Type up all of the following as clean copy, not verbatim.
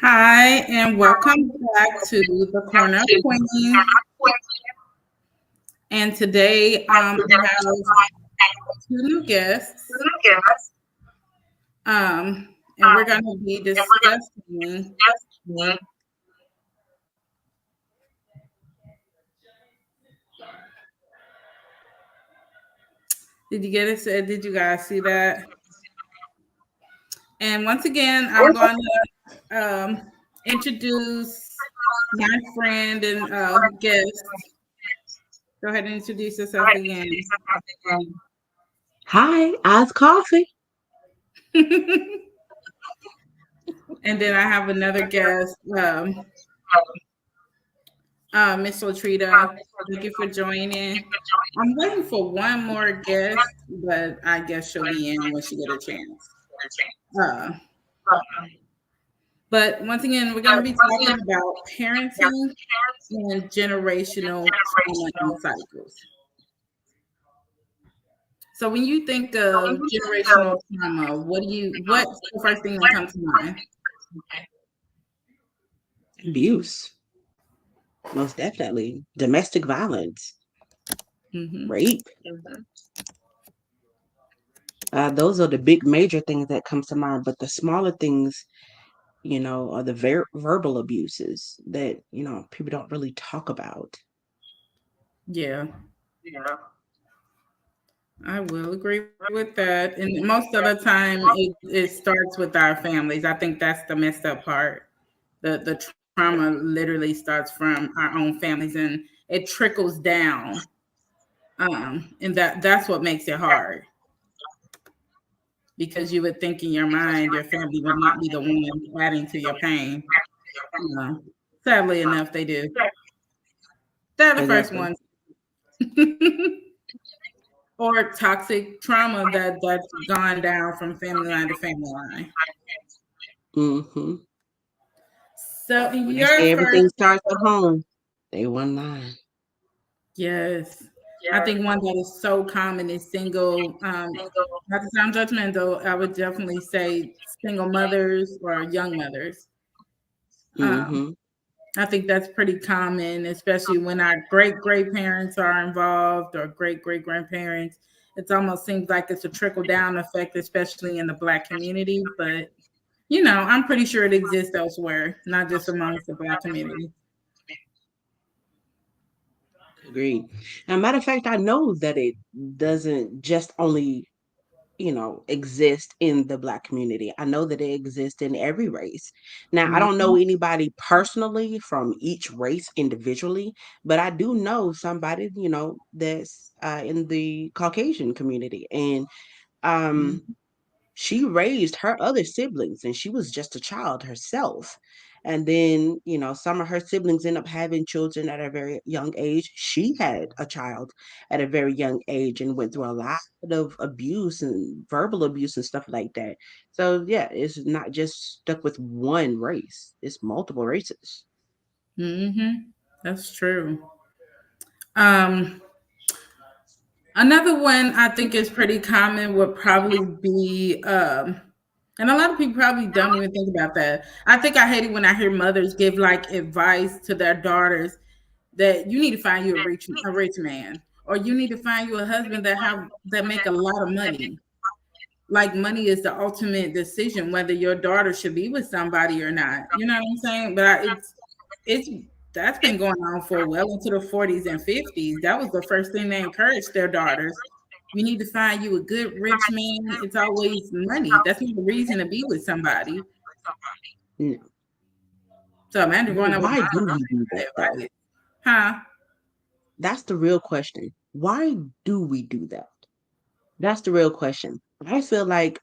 Hi, and welcome back to the Corner of Queens. And today we have two new guests, and we're going to be discussing. Did you get it? Did you guys see that? And once again, I'm going to introduce my friend and guest. Go ahead and introduce yourself again. Hi, Ice Coffee. And then I have another guest, Miss Latrita. Thank you for joining. I'm waiting for one more guest, but I guess she'll be in when she get a chance. Uh, but once again, we're going to be talking about parenting and generational trauma and cycles. So when you think of generational trauma, what's the first thing that comes to mind? Abuse, most definitely. Domestic violence, Hmm. rape. Those are the big major things that comes to mind. But the smaller things, are the verbal abuses that, people don't really talk about. Yeah, I will agree with that. And most of the time, it starts with our families. I think that's the messed up part. The trauma literally starts from our own families, and it trickles down. And that's what makes it hard because you would think in your mind your family would not be the one adding to your pain. No. Sadly enough, they do. They're the first Exactly. ones. Or toxic trauma that's gone down from family line to family line. Mm-hmm. So When they your say first, everything starts at home, they one line. yes, I think one that is so common is single. Not to sound judgmental, I would definitely say single mothers or young mothers. Um, Mm-hmm. I think that's pretty common, especially when our great great parents are involved or great great grandparents. It almost seems like it's a trickle down effect, especially in the Black community. But I'm pretty sure it exists elsewhere, not just amongst the Black community. Agreed. As a matter of fact, I know that it doesn't just only exist in the Black community. I know that it exists in every race. Now, I don't know Mhm. anybody personally from each race individually, but I do know somebody, that's in the Caucasian community. And um, Mhm. she raised her other siblings and she was just a child herself. And then, some of her siblings end up having children at a very young age. She had a child at a very young age and went through a lot of abuse and verbal abuse and stuff like that. So, yeah, it's not just stuck with one race, it's multiple races. Mhm. That's true. Um, Another one I think is pretty common would probably be, and a lot of people probably don't even think about that. I think I hate it when I hear mothers give like advice to their daughters that you need to find you a rich man, or you need to find you a husband that make a lot of money. Like money is the ultimate decision whether your daughter should be with somebody or not. You know what I'm saying? But it's that's been going on for well into the 40s and 50s. That was the first thing they encouraged their daughters. You need to find you a good rich man. It's always money. That's not the reason to be with somebody. No. So imagine But growing up with why do my we do that mom though? advice. Huh? That's the real question. Why do we do that? That's the real question. I feel like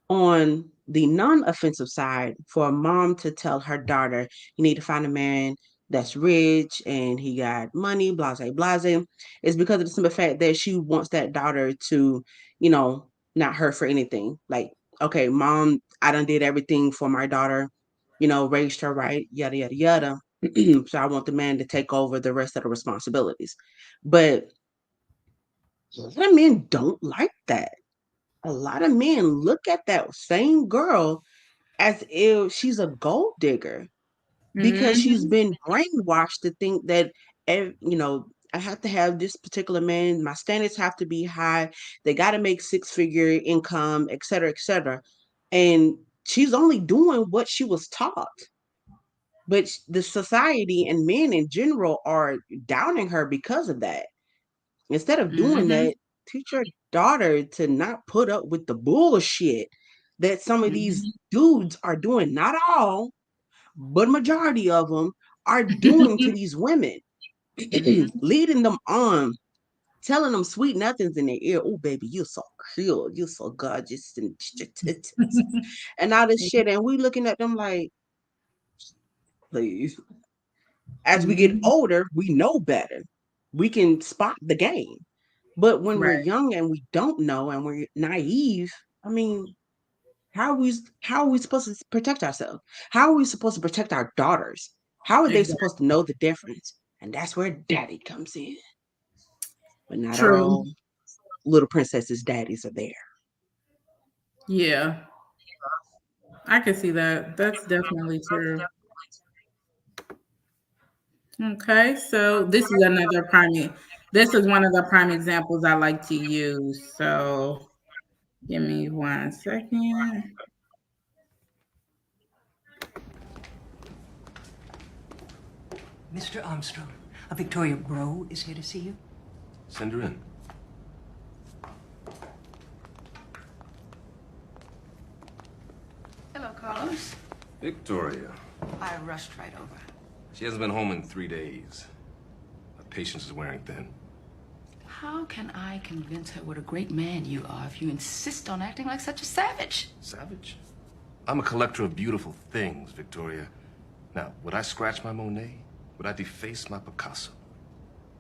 on the non-offensive side, for a mom to tell her daughter, you need to find a man that's rich and he got money, blase, blase, is because of the simple fact that she wants that daughter to, not hurt for anything. Like, okay, mom, I done did everything for my daughter, raised her right, yada, yada, yada. So I want the man to take over the rest of the responsibilities. But a lot of men don't like that. A lot of men look at that same girl as if she's a gold digger because she's Mhm. been brainwashed to think that, I have to have this particular man. My standards have to be high. They got to make six-figure income, et cetera, et cetera. And she's only doing what she was taught. But the society and men in general are downing her because of that. Instead of doing Mhm. that, teach your daughter to not put up with the bullshit that some of these Mhm. dudes are doing. Not all, but majority of them are doing to these women, Mhm. leading them on, telling them sweet nothings in their ear. Oh, baby, you're so cute, you're so gorgeous, and all this shit. And we looking at them like, please. As we get Mhm. older, we know better. We can spot the game. But when we're Right. young and we don't know and we're naive, I mean, how are we supposed to protect ourselves? How are we supposed to protect our daughters? How are they supposed Exactly. to know the difference? And that's where daddy comes in. But not True. all little princesses' daddies are there. Yeah. I can see that. That's definitely true. Okay, so this is one of the prime examples I like to use. So give me 1 second. Mr. Armstrong, Victoria Rowe is here to see you. Send her in. Hello, Carlos. Victoria. I rushed right over. She hasn't been home in 3 days. Her patience is wearing thin. How can I convince her what a great man you are if you insist on acting like such a savage? Savage? I'm a collector of beautiful things, Victoria. Now, would I scratch my Monet? Would I deface my Picasso?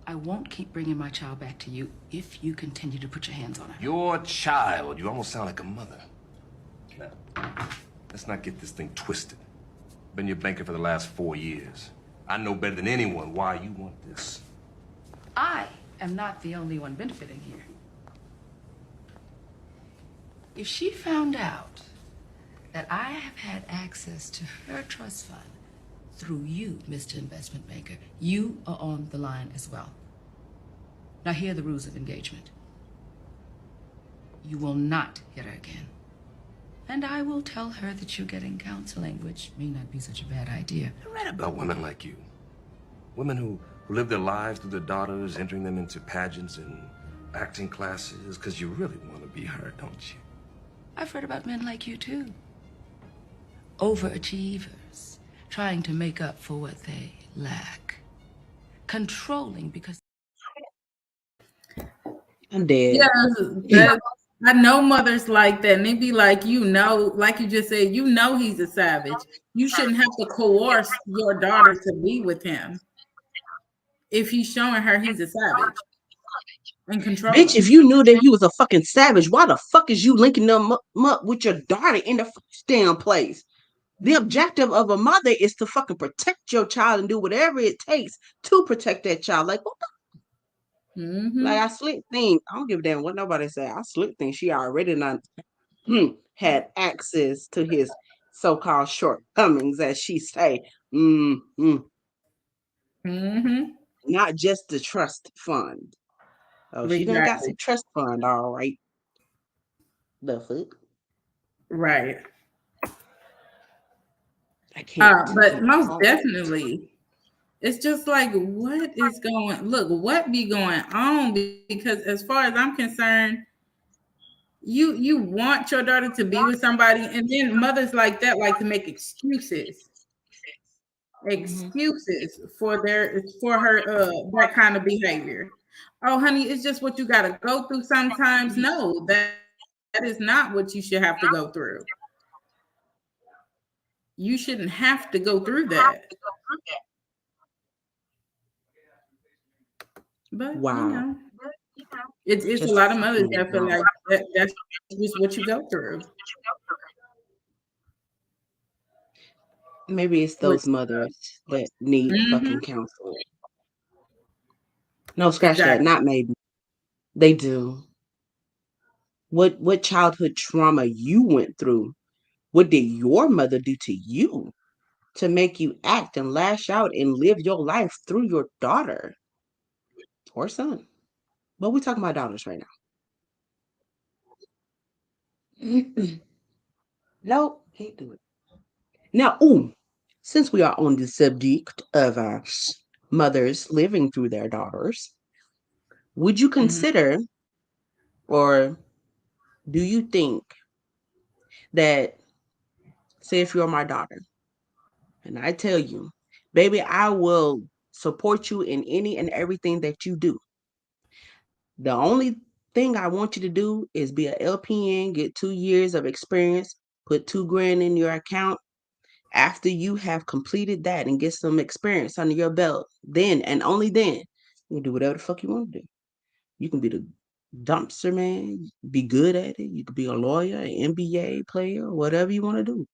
I won't keep bringing my child back to you if you continue to put your hands on her. Your child. You almost sound like a mother. Now, let's not get this thing twisted. Been your banker for the last 4 years. I know better than anyone why you want this. I am not the only one benefiting here. If she found out that I have had access to her trust fund through you, Mr. Investment Banker, you are on the line as well. Now, here are the rules of engagement. You will not hit her again. And I will tell her that you're getting counseling, which may not be such a bad idea. I read about women like you. Women who live their lives through their daughters, entering them into pageants and acting classes, because you really want to be her, don't you? I've read about men like you, too. Overachievers, trying to make up for what they lack. Controlling because... I'm dead. Yeah, that I know mothers like that, and they be like, like you just said, he's a savage. You shouldn't have to coerce your daughter to be with him if he's showing her he's a savage and Bitch, if controlling. you knew that he was a fucking savage, why the fuck is you linking them up with your daughter in the first damn place? The Mhm. objective of a mother is to fucking protect your child and do whatever it takes to protect that child. Like, what the, like I Mhm. slick think, I don't give a damn what nobody say. I slick think she already done had access to his so-called shortcomings, as she say. Mhm. Not just the trust fund. Oh, she done got some Exactly. trust fund, all right. The fuck? Right. I can't. But I'm most appalled. definitely, it's just like, what be going on? Because as far as I'm concerned, you want your daughter to be with somebody, and then mothers like that like to make Mhm. excuses for her that kind of behavior. Oh, honey, it's just what you got to go through sometimes. No, that is not what you should have to go through. You shouldn't have to go through that. But Wow. it's a Just lot of mothers plain that feel wow. like that's just what you go through. Maybe it's Which, those mothers that need fucking mhm, counseling. No, scratch that. exactly. Not maybe. They do. What childhood trauma you went through What did your mother do to you to make you act and lash out and live your life through your daughter or son? But we're talking about daughters right now. Nope, can't do it. Now, since we are on the subject of mothers living through their daughters, would you consider or do you think that, say, if you're my daughter and I tell you, baby, I will support you in any and everything that you do. The only thing I want you to do is be a LPN, get 2 years of experience, put $2,000 in your account. After you have completed that and get some experience under your belt, then and only then you can do whatever the fuck you want to do. You can be the dumpster man, be good at it. You could be a lawyer, an NBA player, whatever you want to do.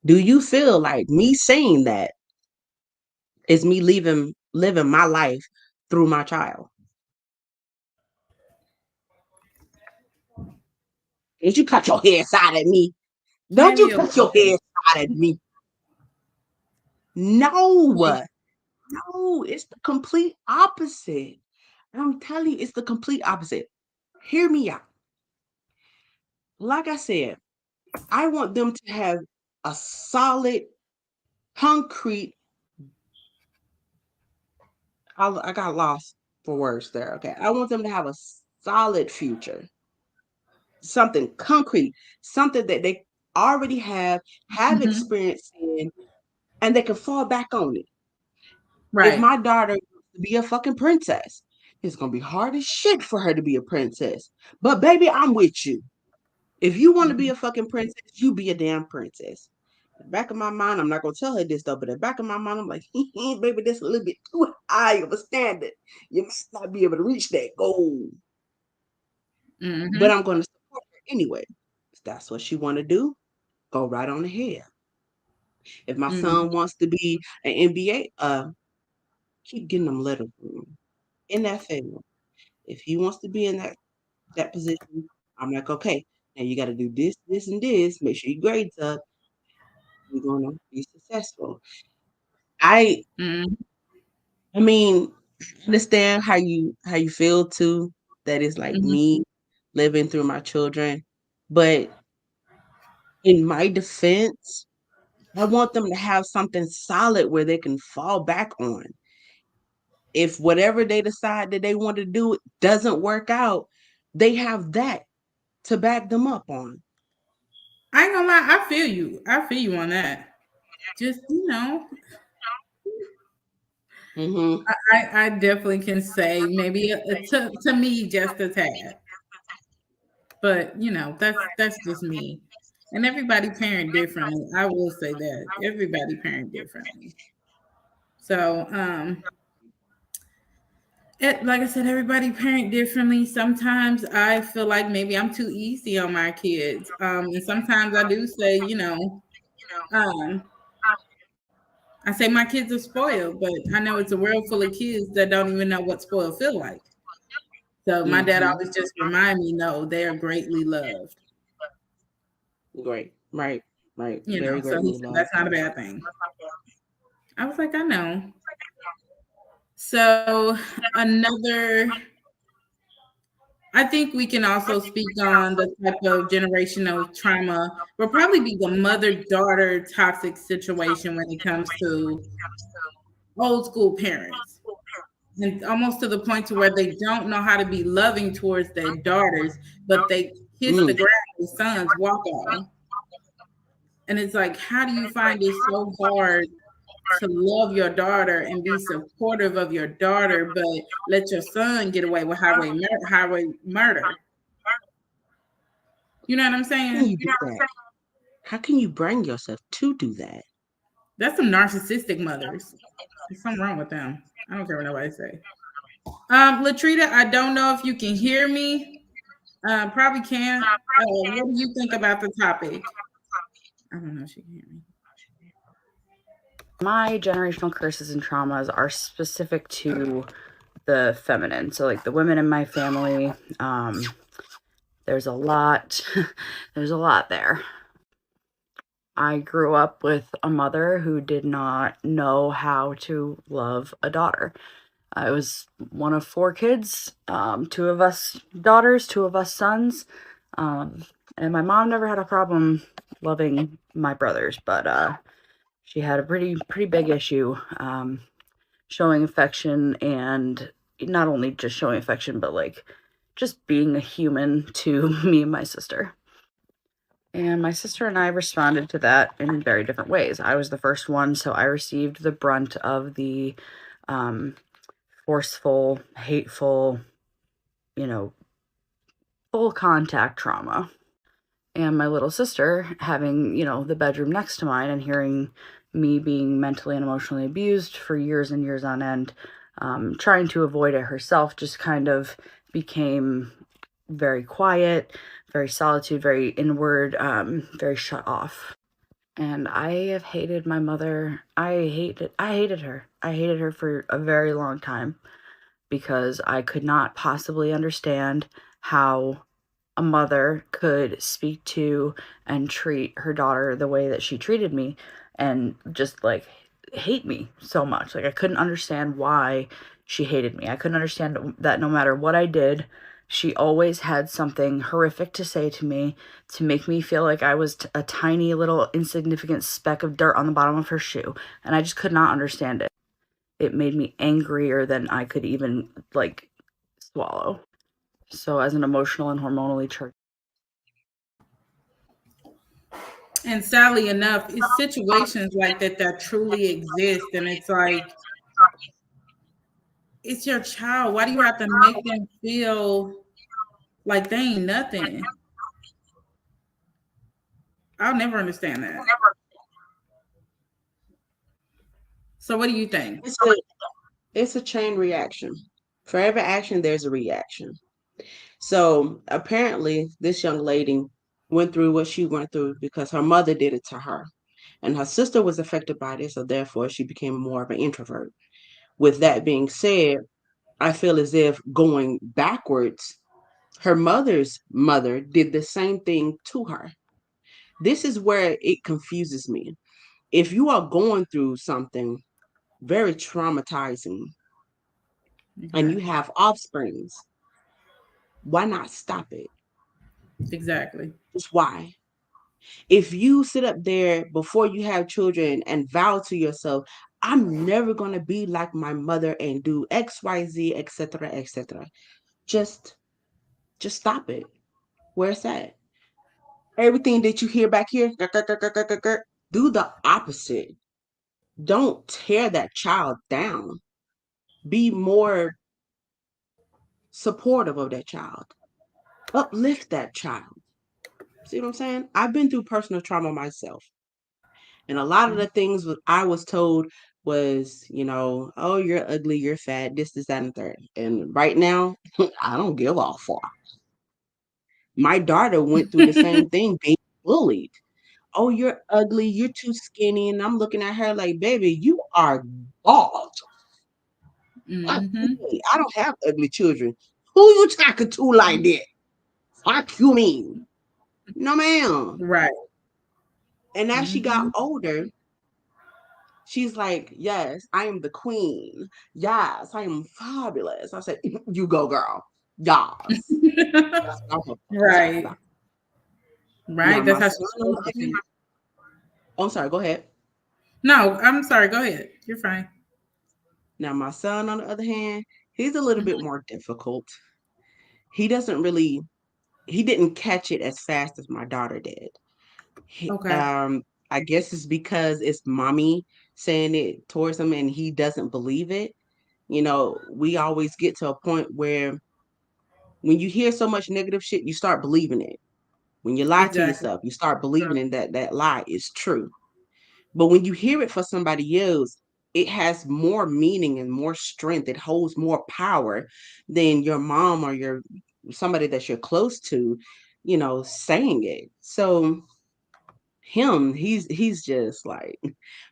Do you feel like me saying that is me living my life through my child? Don't you cut your hair side at me? Don't you Maybe a cut your little hair bit. side at me? No, no, it's the complete opposite. I'm telling you, it's the complete opposite. Hear me out. Like I said, I want them to have a solid, concrete. I got lost for words there. Okay. I want them to have a solid future, something concrete, something that they already have Mhm. experience in, and they can fall back on it. If Right. my daughter wants to be a fucking princess, it's gonna be hard as shit for her to be a princess. But baby, I'm with you. If you want to be Mhm. a fucking princess, you be a damn princess. In the back of my mind, I'm not gonna tell her this though, but in the back of my mind, I'm like, baby, that's a little bit too high of a standard. You might not be able to reach that goal. But Mhm. I'm gonna support her anyway. If that's what she wanna do, go right on ahead. If my Mhm. son wants to be an NBA, keep getting them letters in that field. If he wants to be in that position, I'm like, okay, now you gotta do this, this, and this. Make sure your grades up. You're gonna be successful. I Mhm. I mean, understand how you feel too, that is like Mhm. me living through my children. But in my defense, I want them to have something solid where they can fall back on. If whatever they decide that they want to do doesn't work out, they have that to back them up on. I ain't gonna lie, I feel you. I feel you on that. Just, Hmm. I definitely can say maybe to me just a tad. But that's just me. And everybody parent differently. I will say that. Everybody parent differently. So, like I said, everybody parent differently. Sometimes I feel like maybe I'm too easy on my kids. And sometimes I do say, um, I say my kids are spoiled, but I know it's a world full of kids that don't even know what spoiled feel like. So my dad Hmm. always just remind me, no, they are greatly loved. Great. Right. Right. Very So he greatly said loved. that's not a bad thing. I was like, I know. So another, I think we can also speak on the type of generational trauma will probably be the mother-daughter toxic situation when it comes to old school parents. And almost to the point to where they don't know how to be loving towards their daughters, but they kiss the Mm. ground their sons walk on. And it's like, how do you find it so hard to love your daughter and be supportive of your daughter, but let your son get away with highway murder? You know what I'm How can saying? you do that? How can you bring yourself to do that? That's some narcissistic mothers. There's something wrong with them. I don't care what nobody say. Latrita, I don't know if you can hear me. Probably can't. What do you think about the topic? I don't know if she can hear me. My generational curses and traumas are specific to the feminine. So like the women in my family, there's a lot, there's a lot there. I grew up with a mother who did not know how to love a daughter. I was one of 4 kids, 2 of us daughters, 2 of us sons. And my mom never had a problem loving my brothers, but she had a pretty big issue showing affection, and not only just showing affection, but like just being a human to me and my sister. And my sister and I responded to that in very different ways. I was the first one, so I received the brunt of the forceful, hateful, full contact trauma. And my little sister having, the bedroom next to mine and hearing me being mentally and emotionally abused for years and years on end, trying to avoid it herself, just kind of became very quiet, very solitude, very inward, very shut off. And I have hated my mother. I hated her. I hated her for a very long time because I could not possibly understand how a mother could speak to and treat her daughter the way that she treated me and just like hate me so much. Like I couldn't understand why she hated me. I couldn't understand that no matter what I did, she always had something horrific to say to me to make me feel like I was a tiny little insignificant speck of dirt on the bottom of her shoe. And I just could not understand it. It made me angrier than I could even like swallow. So as an emotional and hormonally charged. And sadly enough, it's situations like that that truly exist. And it's like, it's your child. Why do you have to make them feel like they ain't nothing? I'll never understand that. So what do you think? It's a chain reaction. For every action, there's a reaction. So apparently, this young lady went through what she went through because her mother did it to her. And her sister was affected by this, so therefore she became more of an introvert. With that being said, I feel as if going backwards, her mother's mother did the same thing to her. This is where it confuses me. If you are going through something very traumatizing and you have offsprings, why not stop it? Exactly. Just why? If you sit up there before you have children and vow to yourself, I'm never going to be like my mother and do XYZ, etc., etc. Just stop it. Where it's at. Everything that you hear back here, do the opposite. Don't tear that child down. Be more supportive of that child. Uplift that child. See what I'm saying? I've been through personal trauma myself. And a lot of the things I was told was, oh, you're ugly, you're fat, this, that, and the third. And right now, I don't give a fuck. My daughter went through the same thing, being bullied. Oh, you're ugly, you're too skinny. And I'm looking at her like, baby, you are bald. I don't have ugly children. Who you talking to like that? What you mean? No, ma'am. Right. And as she got older, she's like, yes, I am the queen. Yes, I am fabulous. I said, you go, girl. Yes. Right. Right. That's how she's supposed to be. Oh, I'm sorry. Go ahead. No, I'm sorry. Go ahead. You're fine. Now, my son, on the other hand, he's a little bit more difficult. He didn't catch it as fast as my daughter did. Okay. I guess it's because it's mommy saying it towards him and he doesn't believe it. We always get to a point where when you hear so much negative shit, you start believing it. When you lie to Exactly. yourself, you start believing in that lie is true. But when you hear it for somebody else, it has more meaning and more strength. It holds more power than your mom or somebody that you're close to, saying it. So he's just like,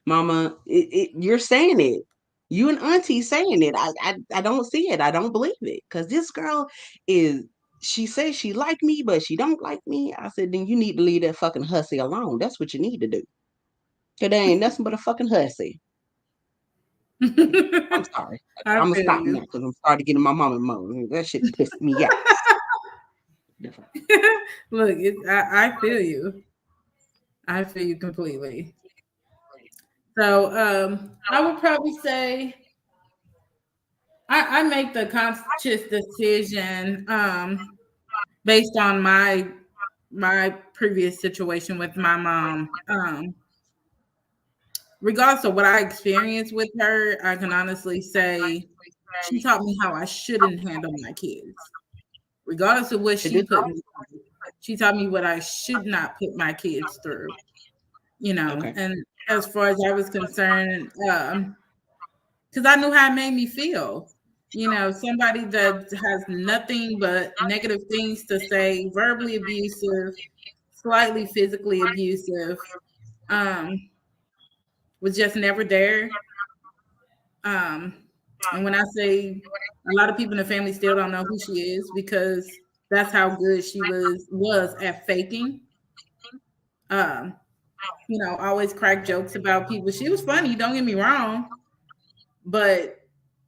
mama, you're saying it. You and auntie saying it. I don't see it. I don't believe it. Because this girl she says she like me, but she don't like me. I said, then you need to leave that fucking hussy alone. That's what you need to do. Cause they ain't nothing but a fucking hussy. I'm sorry. I I'm gonna feel stop now you. because I'm starting to get in my mama mode. That shit pissed me off. Look, I feel you. I feel you completely. So I would probably say I make the conscious decision based on my previous situation with my mom. Regardless of what I experienced with her, I can honestly say she taught me how I shouldn't handle my kids. Regardless of what She she did. put me through, she taught me what I should not put my kids through. Okay. And as far as I was concerned, because I knew how it made me feel. Somebody that has nothing but negative things to say, verbally abusive, slightly physically abusive, um, was just never there. Um, and when I say a lot of people in the family still don't know who she is because that's how good she was at faking. Um, always crack jokes about people. She was funny, don't get me wrong, but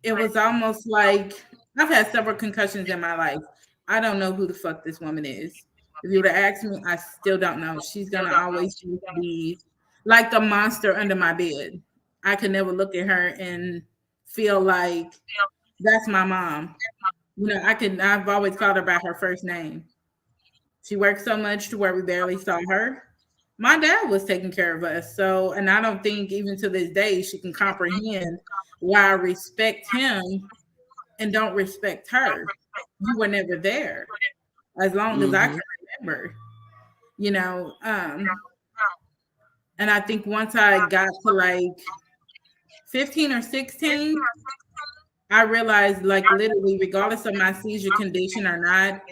it was almost like I've had several concussions in my life. I don't know who the fuck this woman is. If you would have asked me, I still don't know. She's gonna always just be like the monster under my bed. I could never look at her and feel like that's my mom. I've always called her by her first name. She worked so much to where we barely saw her. My dad was taking care of us. So, and I don't think even to this day she can comprehend why I respect him and don't respect her. You were never there as long as I Mm-hmm. can remember, you know. And I think once I got to like 15 or 16, I realized like literally, regardless of my seizure condition or not,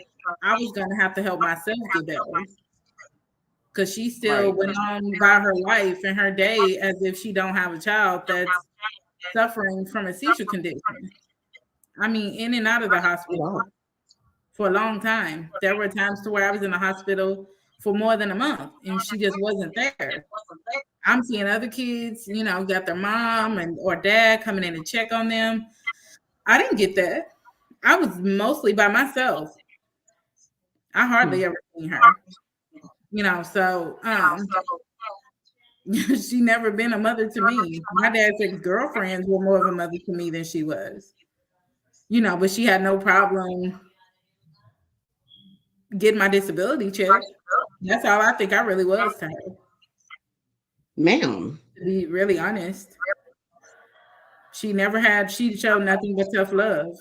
I was gonna have to help myself get better. Because she still Right. went on by her life and her day as if she don't have a child that's suffering from a seizure condition. I mean, in and out of the Wow. hospital for a long time. There were times to where I was in the hospital for more than a month and she just wasn't there. I'm seeing other kids, got their mom and or dad coming in to check on them. I didn't get that. I was mostly by myself. I hardly ever seen her, so she never been a mother to me. My dad's ex-girlfriends were more of a mother to me than she was. But she had no problem getting my disability check. That's all I think I really was to her, Ma'am. to be really honest. She showed nothing but tough love.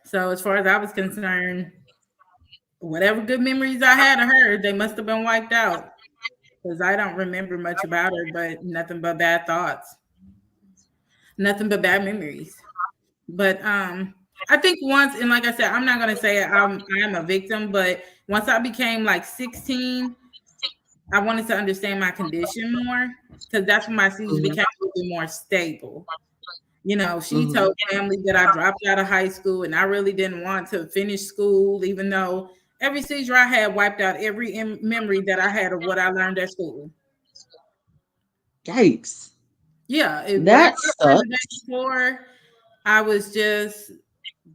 So as far as I was concerned, whatever good memories I had of her, they must have been wiped out. Because I don't remember much about her, but nothing but bad thoughts, nothing but bad memories. But I think once, and like I said, I'm not gonna say I'm a victim, but once I became like 16, I wanted to understand my condition more because that's when my seizures Mm-hmm. became a little bit more stable. She Mm-hmm. told family that I dropped out of high school and I really didn't want to finish school, even though every seizure I had wiped out every memory that I had of what I learned at school. Yikes. Yeah, That whatever I learned the day sucks. before, I was just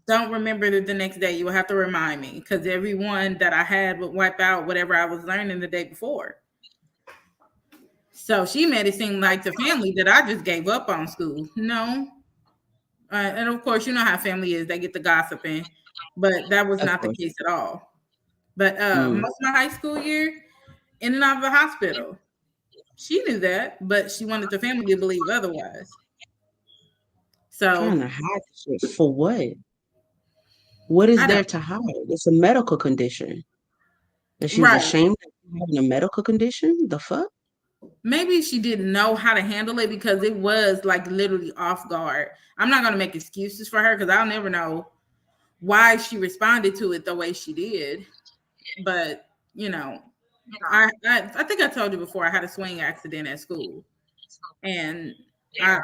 don't remember it the next day. You will have to remind me because every one that I had would wipe out whatever I was learning the day before. So she made it seem like the family that I just gave up on school. No. And of course, you know how family is. They get the gossiping. But that was Of not the course. case at all. But Mm. most of my high school year, in and out of the hospital. She knew that, but she wanted the family to believe otherwise. Trying So, to hide the shit for what? What is I there don't. to hide? It's a medical condition. And she was Right. ashamed of having a medical condition? The fuck? Maybe she didn't know how to handle it because it was like literally off guard. I'm not going to make excuses for her because I'll never know why she responded to it the way she did. But, I think I told you before I had a swing accident at school. And I,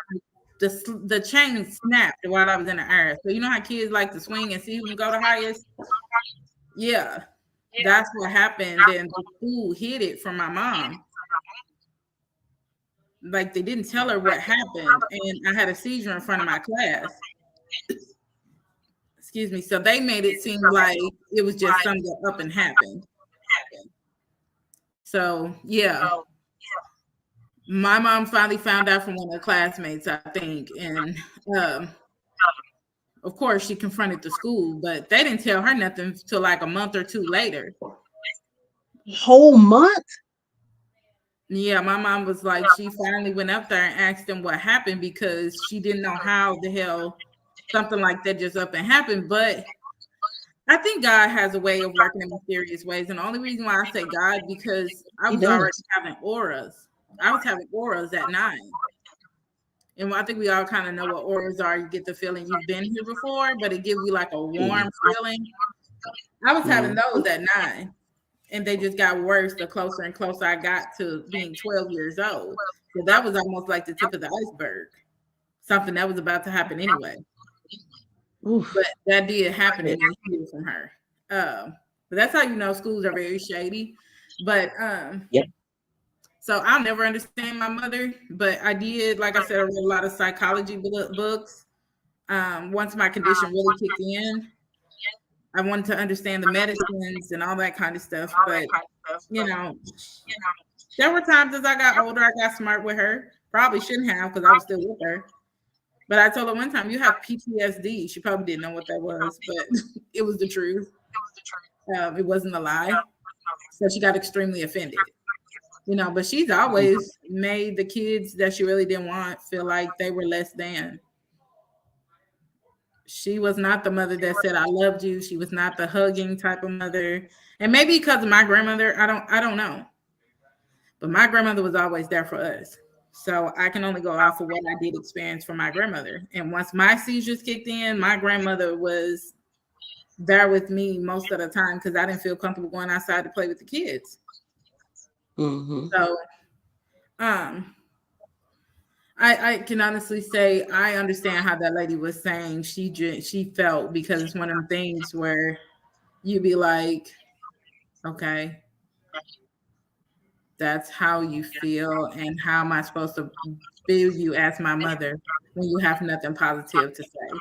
the chain snapped while I was in the air. So, you know how kids like to swing and see who can go the highest? Yeah, that's what happened. And the school hid it from my mom. like they didn't tell her what happened, and I had a seizure in front of my class. Excuse me. So they made it seem like it was just something that up and happened. So yeah, my mom finally found out from one of her classmates, I think, and of course she confronted the school, but they didn't tell her nothing till like a month or two later. Whole month? Yeah, my mom was like, she finally went up there and asked them what happened because she didn't know how the hell something like that just up and happened. But I think God has a way of working in mysterious ways. And the only reason why I say God, because I He was already does. having auras. I was having auras at 9. And I think we all kind of know what auras are. You get the feeling you've been here before, but it gives you like a warm feeling. I was having those at 9. And they just got worse the closer and closer I got to being 12 years old. So that was almost like the tip of the iceberg, something that was about to happen anyway. Oof. But that did happen and it healed from her. But that's how you know schools are very shady. But Yep. so I'll never understand my mother, but I did, like I said, I read a lot of psychology books. Once my condition really kicked in, I wanted to understand the medicines and all that kind of stuff. But you know, there were times as I got older, I got smart with her. Probably shouldn't have because I was still with her. But I told her one time, you have PTSD. She probably didn't know what that was, but it was the truth. It wasn't a lie. So she got extremely offended. But she's always made the kids that she really didn't want feel like they were less than. She was not the mother that said I loved you. She was not the hugging type of mother. And maybe because of my grandmother, I don't know. But my grandmother was always there for us. So I can only go off of what I did experience from my grandmother. And once my seizures kicked in, my grandmother was there with me most of the time because I didn't feel comfortable going outside to play with the kids. Mm-hmm. So I can honestly say I understand how that lady was saying she felt, because it's one of them things where you be like, okay, that's how you feel, and how am I supposed to feel you as my mother when you have nothing positive to say?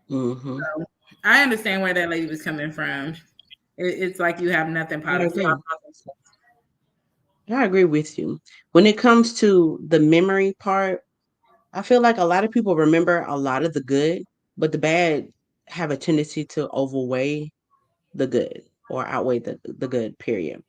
Mm-hmm. So I understand where that lady was coming from. It's like you have nothing positive. I agree with you. When it comes to the memory part, I feel like a lot of people remember a lot of the good, but the bad have a tendency to overweigh the good or outweigh the good, period.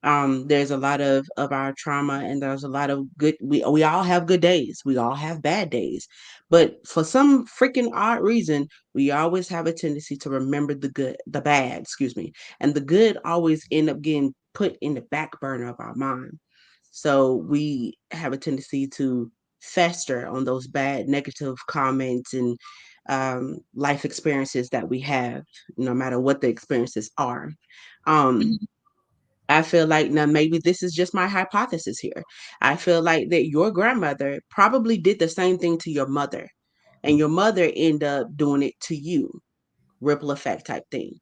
There's a lot of our trauma, and there's a lot of good. We all have good days. We all have bad days, but for some freaking odd reason, we always have a tendency to remember the bad, excuse me, and the good always end up getting put in the back burner of our mind. So we have a tendency to fester on those bad, negative comments and life experiences that we have, no matter what the experiences are. Um, I feel like, now maybe this is just my hypothesis here. I feel like that your grandmother probably did the same thing to your mother, and your mother ended up doing it to you, ripple effect type thing.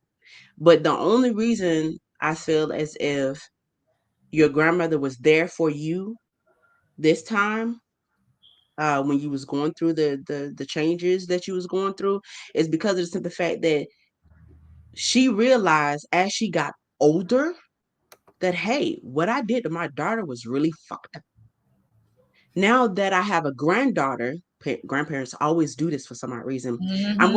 But the only reason I feel as if your grandmother was there for you this time, when you was going through the changes that you was going through, is because of the simple fact that she realized as she got older that, hey, what I did to my daughter was really fucked up. Now that I have a granddaughter, grandparents always do this for some odd reason. I'm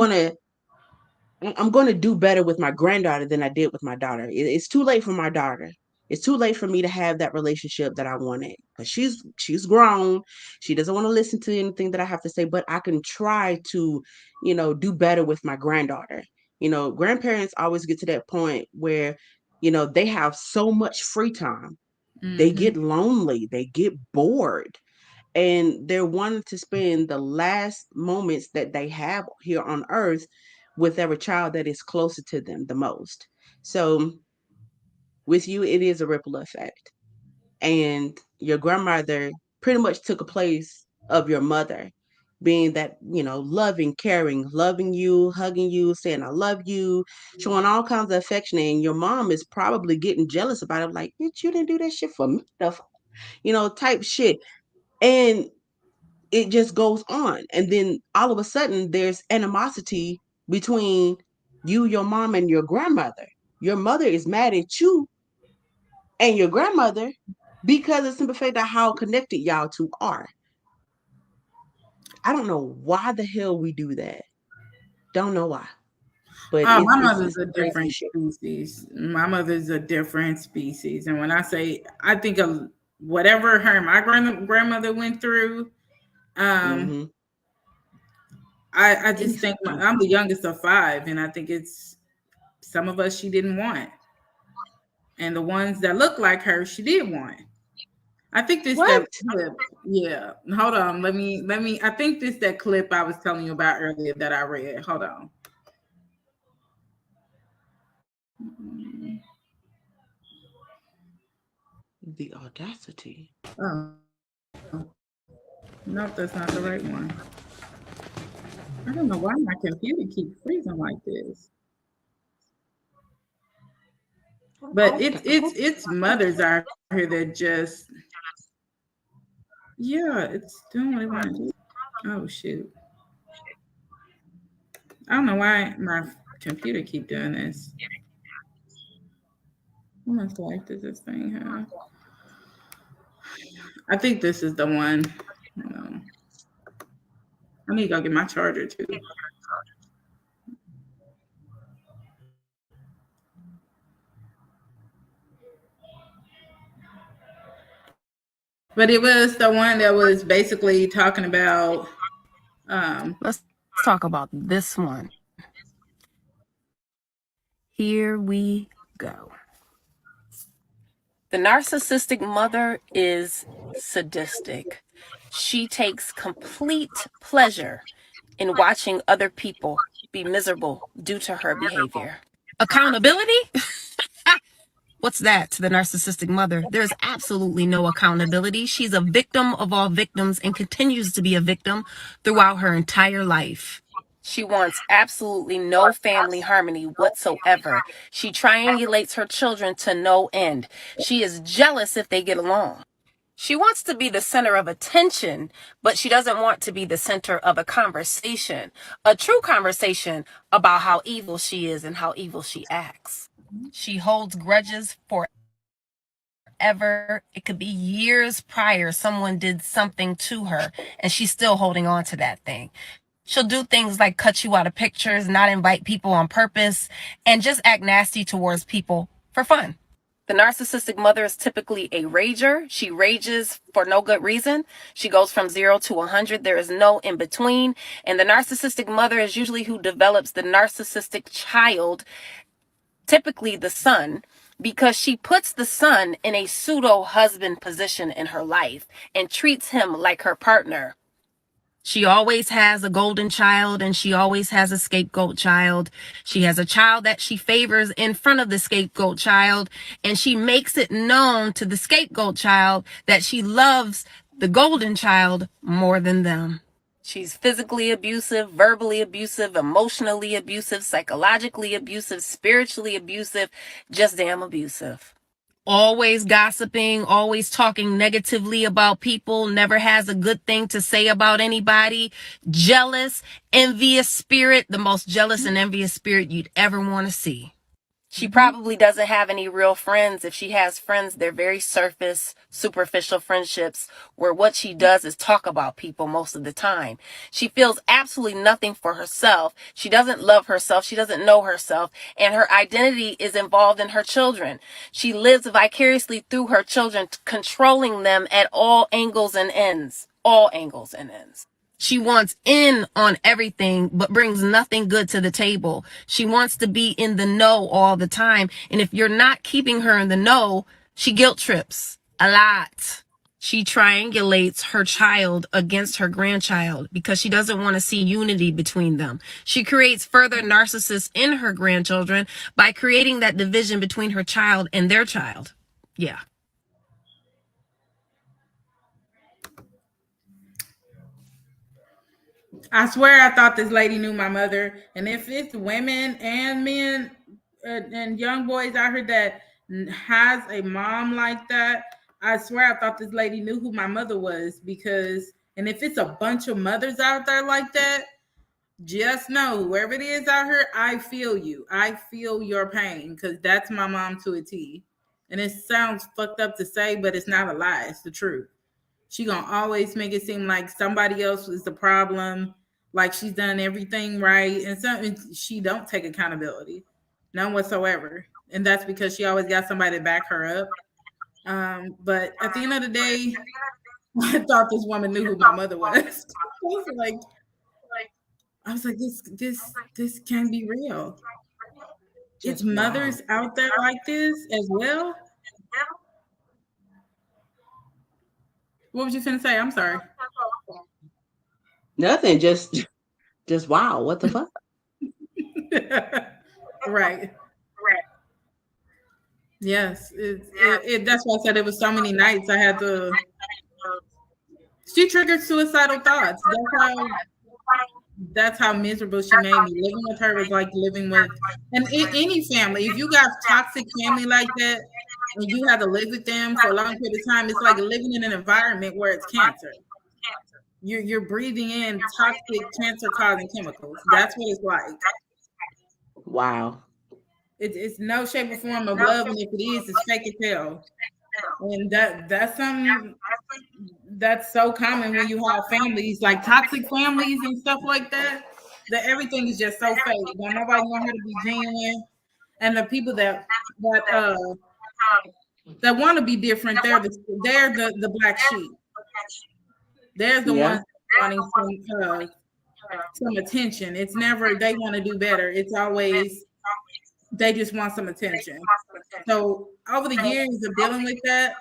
Mm-hmm. gonna do better with my granddaughter than I did with my daughter. It's too late for my daughter. It's too late for me to have that relationship that I wanted, because she's grown. She doesn't want to listen to anything that I have to say, but I can try to, do better with my granddaughter. Grandparents always get to that point where, they have so much free time. They Mm-hmm. get lonely, they get bored, and they're wanting to spend the last moments that they have here on earth with every child that is closer to them the most. So with you, it is a ripple effect, and your grandmother pretty much took a place of your mother, being that, loving, caring, loving you, hugging you, saying I love you, showing all kinds of affection. And your mom is probably getting jealous about it, like, bitch, you didn't do that shit for me, type shit. And it just goes on. And then all of a sudden there's animosity between you, your mom, and your grandmother. Your mother is mad at you and your grandmother because of the simple fact of how connected y'all two are. I don't know why the hell we do that. Don't know why. But Oh, my it's mother's a crazy different shit. species. My mother's a different species. And when I say, I think of whatever her and my grandmother went through, Mm-hmm. I just think I'm the youngest of 5, and I think it's some of us she didn't want, and the ones that look like her she did want. I think this What? that clip. Yeah, hold on. Let me. I think this that clip I was telling you about earlier that I read. Hold on. The audacity. Oh, nope, that's not the right one. I don't know why my computer keeps freezing like this. But it's mothers out here that just it's doing what it want to do. Oh shoot. I don't know why my computer keep doing this. How much life does this thing have? I think this is the one. I need to go get my charger too. But it was the one that was basically talking about. Let's talk about this one. Here we go. The narcissistic mother is sadistic. She takes complete pleasure in watching other people be miserable due to her behavior. Accountability? What's that to the narcissistic mother? There's absolutely no accountability. She's a victim of all victims and continues to be a victim throughout her entire life. She wants absolutely no family harmony whatsoever. She triangulates her children to no end. She is jealous if they get along. She wants to be the center of attention, but she doesn't want to be the center of a conversation, a true conversation about how evil she is and how evil she acts. She holds grudges forever. It could be years prior someone did something to her and she's still holding on to that thing. She'll do things like cut you out of pictures, not invite people on purpose, and just act nasty towards people for fun. The narcissistic mother is typically a rager. She rages for no good reason. She goes from 0 to 100. There is no in between. And the narcissistic mother is usually who develops the narcissistic child, typically the son, because she puts the son in a pseudo husband position in her life and treats him like her partner. She always has a golden child and she always has a scapegoat child. She has a child that she favors in front of the scapegoat child, and she makes it known to the scapegoat child that she loves the golden child more than them. She's physically abusive, verbally abusive, emotionally abusive, psychologically abusive, spiritually abusive, just damn abusive. Always gossiping, always talking negatively about people, never has a good thing to say about anybody, jealous, envious spirit, the most jealous and envious spirit you'd ever want to see. She probably doesn't have any real friends. If she has friends, they're very surface, superficial friendships where what she does is talk about people most of the time. She feels absolutely nothing for herself. She doesn't love herself. She doesn't know herself. And her identity is involved in her children. She lives vicariously through her children, controlling them at all angles and ends. All angles and ends. She wants in on everything, but brings nothing good to the table. She wants to be in the know all the time. And if you're not keeping her in the know, she guilt trips a lot. She triangulates her child against her grandchild because she doesn't want to see unity between them. She creates further narcissists in her grandchildren by creating that division between her child and their child. Yeah. I swear I thought this lady knew my mother. And if it's women and men and young boys out here that has a mom like that, I swear I thought this lady knew who my mother was because, and if it's a bunch of mothers out there like that, just know whoever it is out here, I feel you. I feel your pain because that's my mom to a T. And it sounds fucked up to say, but it's not a lie. It's the truth. She gonna always make it seem like somebody else is the problem, like she's done everything right, and she don't take accountability, none whatsoever. And that's because she always got somebody to back her up. But at the end of the day, I thought this woman knew who my mother was. I was like, this can't be real. It's mothers out there like this as well. What was you finna say? I'm sorry. Nothing. Just wow. What the fuck? Right. Yes. That's why I said it was so many nights I had to. She triggered suicidal thoughts. That's how miserable she made me. Living with her was like living with, and in any family, if you got toxic family like that, and you have to live with them for a long period of time, it's like living in an environment where it's cancer. You're breathing in toxic cancer-causing chemicals. That's what it's like. Wow. It's no shape or form of love, and if it is, it's fake as hell. And that's something that's so common when you have families like toxic families and stuff like that. That everything is just so fake. Don't nobody know how to be genuine. And the people that want to be different, they're the black sheep. They're the ones wanting some attention. It's never they want to do better. It's always they just want some attention. So over the years of dealing with that,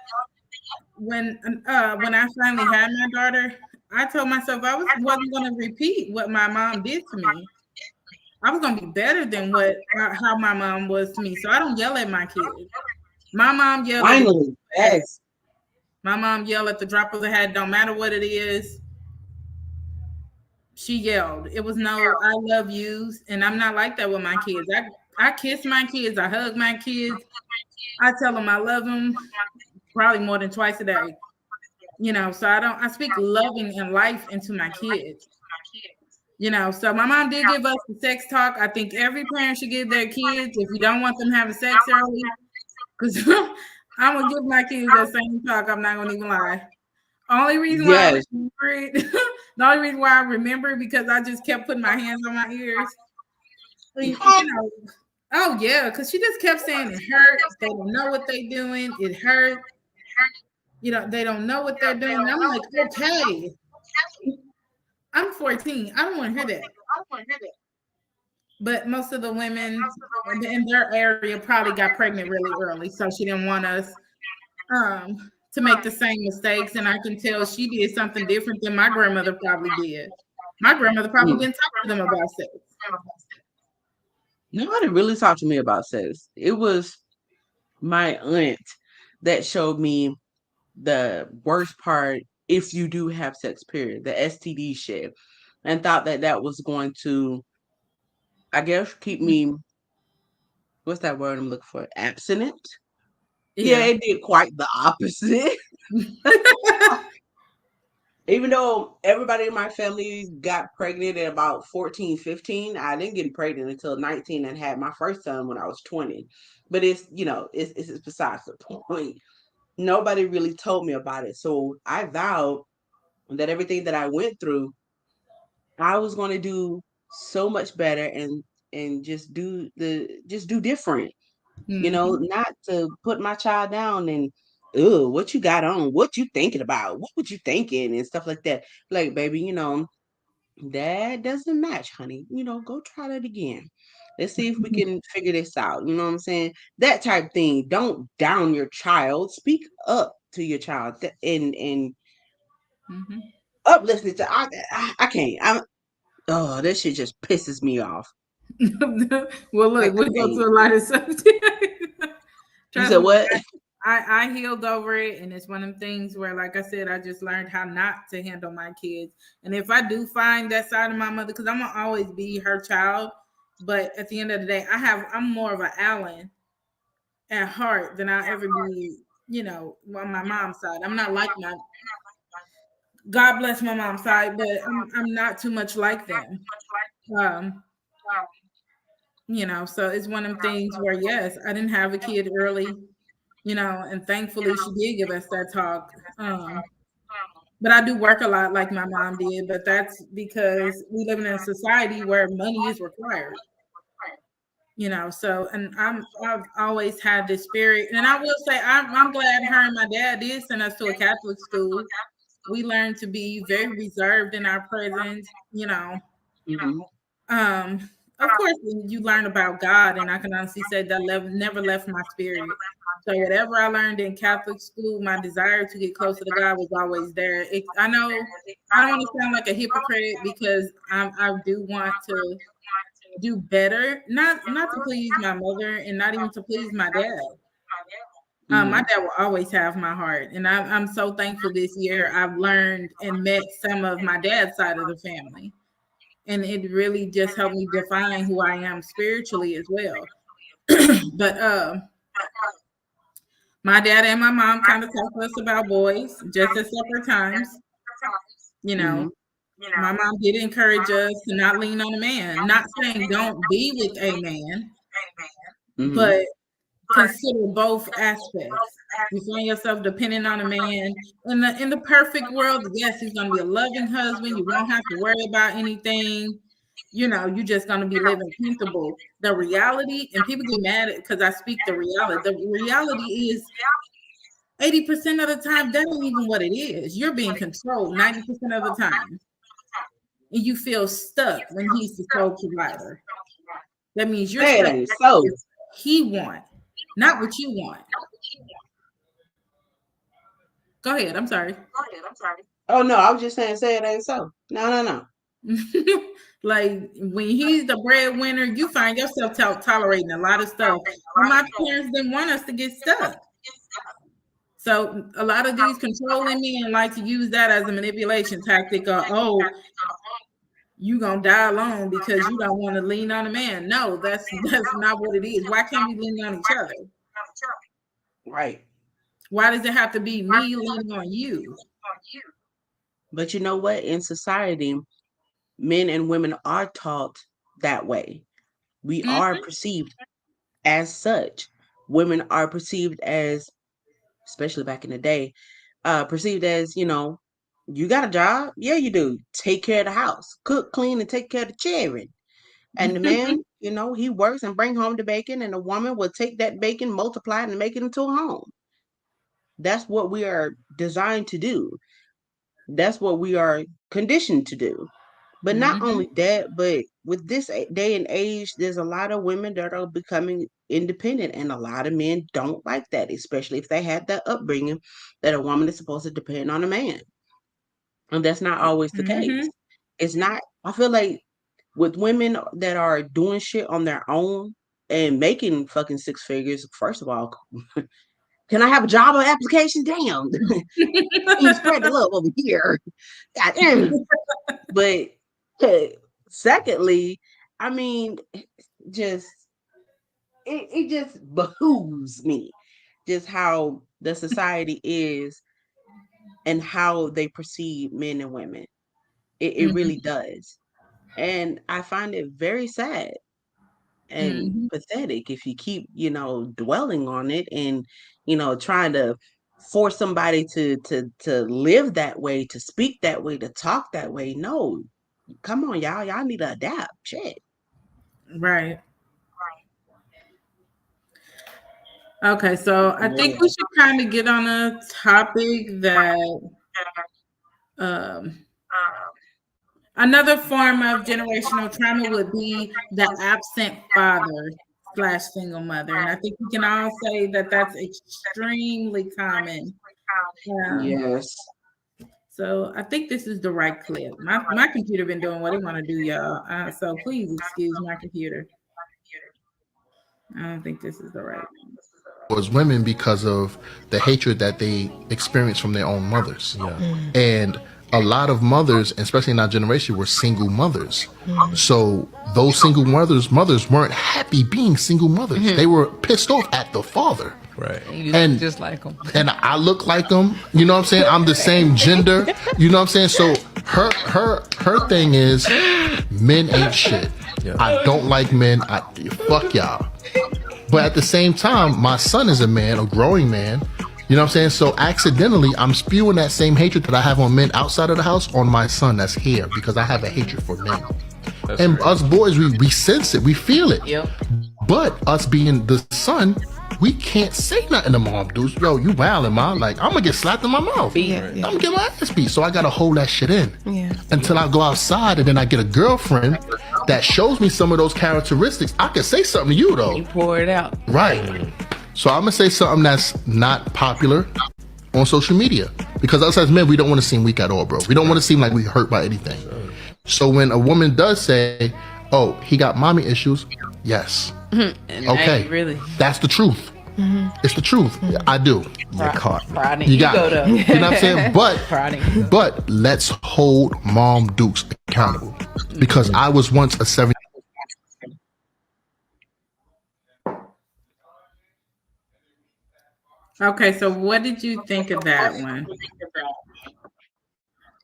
when I finally had my daughter, I told myself I wasn't going to repeat what my mom did to me. I was going to be better than how my mom was to me. So I don't yell at my kids. My mom yelled. Finally, yes. My mom yelled at the drop of the hat. Don't matter what it is. She yelled. It was no, I love yous, and I'm not like that with my kids. I kiss my kids. I hug my kids. I tell them I love them probably more than twice a day. So I speak loving and life into my kids. So my mom did give us the sex talk. I think every parent should give their kids, if you don't want them having sex early, because I'm going to give my kids that same talk. I'm not going to even lie. Only reason why I remember it, the only reason why I remember it because I just kept putting my hands on my ears. Oh yeah, because she just kept saying it hurt. They don't know what they're doing. It hurt. They don't know what they're doing. I'm like, okay. I'm 14. I don't want to hear that. But most of the women in their area probably got pregnant really early, so she didn't want us to make the same mistakes. And I can tell she did something different than my grandmother probably did. My grandmother probably didn't talk to them about sex. Nobody really talked to me about sex. It was my aunt that showed me the worst part if you do have sex, period, the STD shit, and thought that was going to, I guess, keep me, what's that word I'm looking for? Abstinent? Yeah, it did quite the opposite. Even though everybody in my family got pregnant at about 14, 15, I didn't get pregnant until 19 and had my first son when I was 20. But it's besides the point. Nobody really told me about it. So I vowed that everything that I went through, I was going to do so much better and just do different. Not to put my child down and what you got on, what you thinking about, what would you thinking and stuff like that. Like, baby, that doesn't match, honey. Go try that again. Let's see if we can figure this out. You know what I'm saying? That type thing. Don't down your child. Speak up to your child and uplift it. I can't. That shit just pisses me off. Well, look, we'll go to a lighter subject. You said what? I healed over it, and it's one of them things where, like I said, I just learned how not to handle my kids. And if I do find that side of my mother, because I'm gonna always be her child, but at the end of the day, I'm more of an Allen at heart than I'll ever be on my mom's side. I'm not like my God bless my mom's side, but I'm not too much like them. Um, so it's one of them things where yes, I didn't have a kid early, and thankfully she did give us that talk. But I do work a lot like my mom did, but that's because we live in a society where money is required. So and I've always had this spirit, and I will say I'm glad her and my dad did send us to a Catholic school. We learned to be very reserved in our presence, Mhm. Of course you learn about God, and I can honestly say that never left my spirit. So whatever I learned in Catholic school, my desire to get closer to God was always there. I know I don't want to sound like a hypocrite because I do want to do better, not to please my mother and not even to please my dad. My dad will always have my heart, and I'm so thankful this year I've learned and met some of my dad's side of the family, and it really just helped me define who I am spiritually as well. But my dad and my mom kind of talked to us about boys just at separate times. My mom did encourage us to not lean on a man, not saying don't be with a man, but consider both aspects. You find yourself depending on a man in the perfect world. Yes, he's gonna be a loving husband. You won't have to worry about anything. You're just gonna be living comfortable. The reality, and people get mad because I speak the reality. The reality is 80% of the time, that ain't even what it is. You're being controlled 90% of the time. And you feel stuck when he's the sole provider. That means you're stuck with what he wants, not what you want. Go ahead. I'm sorry. Oh no, I was just saying, say it ain't so. No. Like when he's the breadwinner, you find yourself tolerating a lot of stuff. But my parents didn't want us to get stuck. So a lot of these controlling men like to use that as a manipulation tactic. You gonna die alone because you don't want to lean on a man. No, that's not what it is. Why can't we lean on each other? Right. Why does it have to be me leaning on you? But you know what? In society, men and women are taught that way. We are perceived as such. Women are perceived as, especially back in the day, perceived as, you got a job? Yeah, you do. Take care of the house, cook, clean, and take care of the children. And the man, he works and bring home the bacon, and the woman will take that bacon, multiply it, and make it into a home. That's what we are designed to do. That's what we are conditioned to do. But not only that, but with this day and age, there's a lot of women that are becoming independent, and a lot of men don't like that, especially if they had that upbringing that a woman is supposed to depend on a man. And that's not always the case. It's not, I feel like with women that are doing shit on their own and making fucking six figures, first of all, can I have a job application? Damn. You spread the love over here. God damn. But secondly, I mean, just it just behooves me just how the society is and how they perceive men and women. It really does. And I find it very sad and pathetic if you keep, dwelling on it and, trying to force somebody to live that way, to speak that way, to talk that way. No, come on, y'all. Y'all need to adapt. Shit. Right. Okay, so I think we should kind of get on a topic that another form of generational trauma would be the absent father / single mother. And I think we can all say that that's extremely common. Yes. So I think this is the right clip. My computer been doing what it want to do, y'all. So please excuse my computer. I don't think this is the right one. towards women because of the hatred that they experience from their own mothers. And a lot of mothers, especially in our generation, were single mothers. So those single mothers weren't happy being single mothers. They were pissed off at the father. Right. And just like them. And I look like him. You know what I'm saying? I'm the same gender. You know what I'm saying? So her thing is, men ain't shit. I don't like men. Fuck y'all. But at the same time, my son is a man, a growing man. You know what I'm saying? So accidentally, I'm spewing that same hatred that I have on men outside of the house on my son that's here, because I have a hatred for men. And us boys, we sense it, we feel it. Yep. But us being the son, we can't say nothing to mom, dudes. Yo, you wildin', mom. Like, I'm gonna get slapped in my mouth. I'm gonna get my ass beat. So I gotta hold that shit in until I go outside, and then I get a girlfriend that shows me some of those characteristics. I can say something to you though. You pour it out. Right. So I'm gonna say something that's not popular on social media, because us as men, we don't want to seem weak at all, bro. We don't want to seem like we hurt by anything. So when a woman does say, "Oh, he got mommy issues," yes, okay, really, that's the truth. It's the truth. I do. You're caught. You got it. You know what I'm saying? But let's hold Mom Dukes accountable, because I was once a 7. Okay, so what did you think of that one?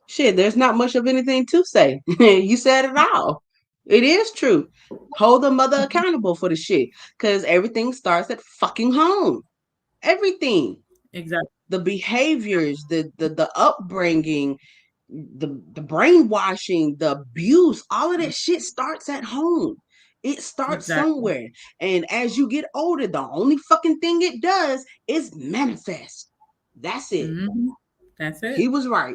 Shit, there's not much of anything to say. You said it all. It is true. Hold the mother accountable for the shit, because everything starts at fucking home. Everything. Exactly. The behaviors, the upbringing, the brainwashing, the abuse, all of that shit starts at home. It starts somewhere. And as you get older, the only fucking thing it does is manifest. That's it. That's it. He was right.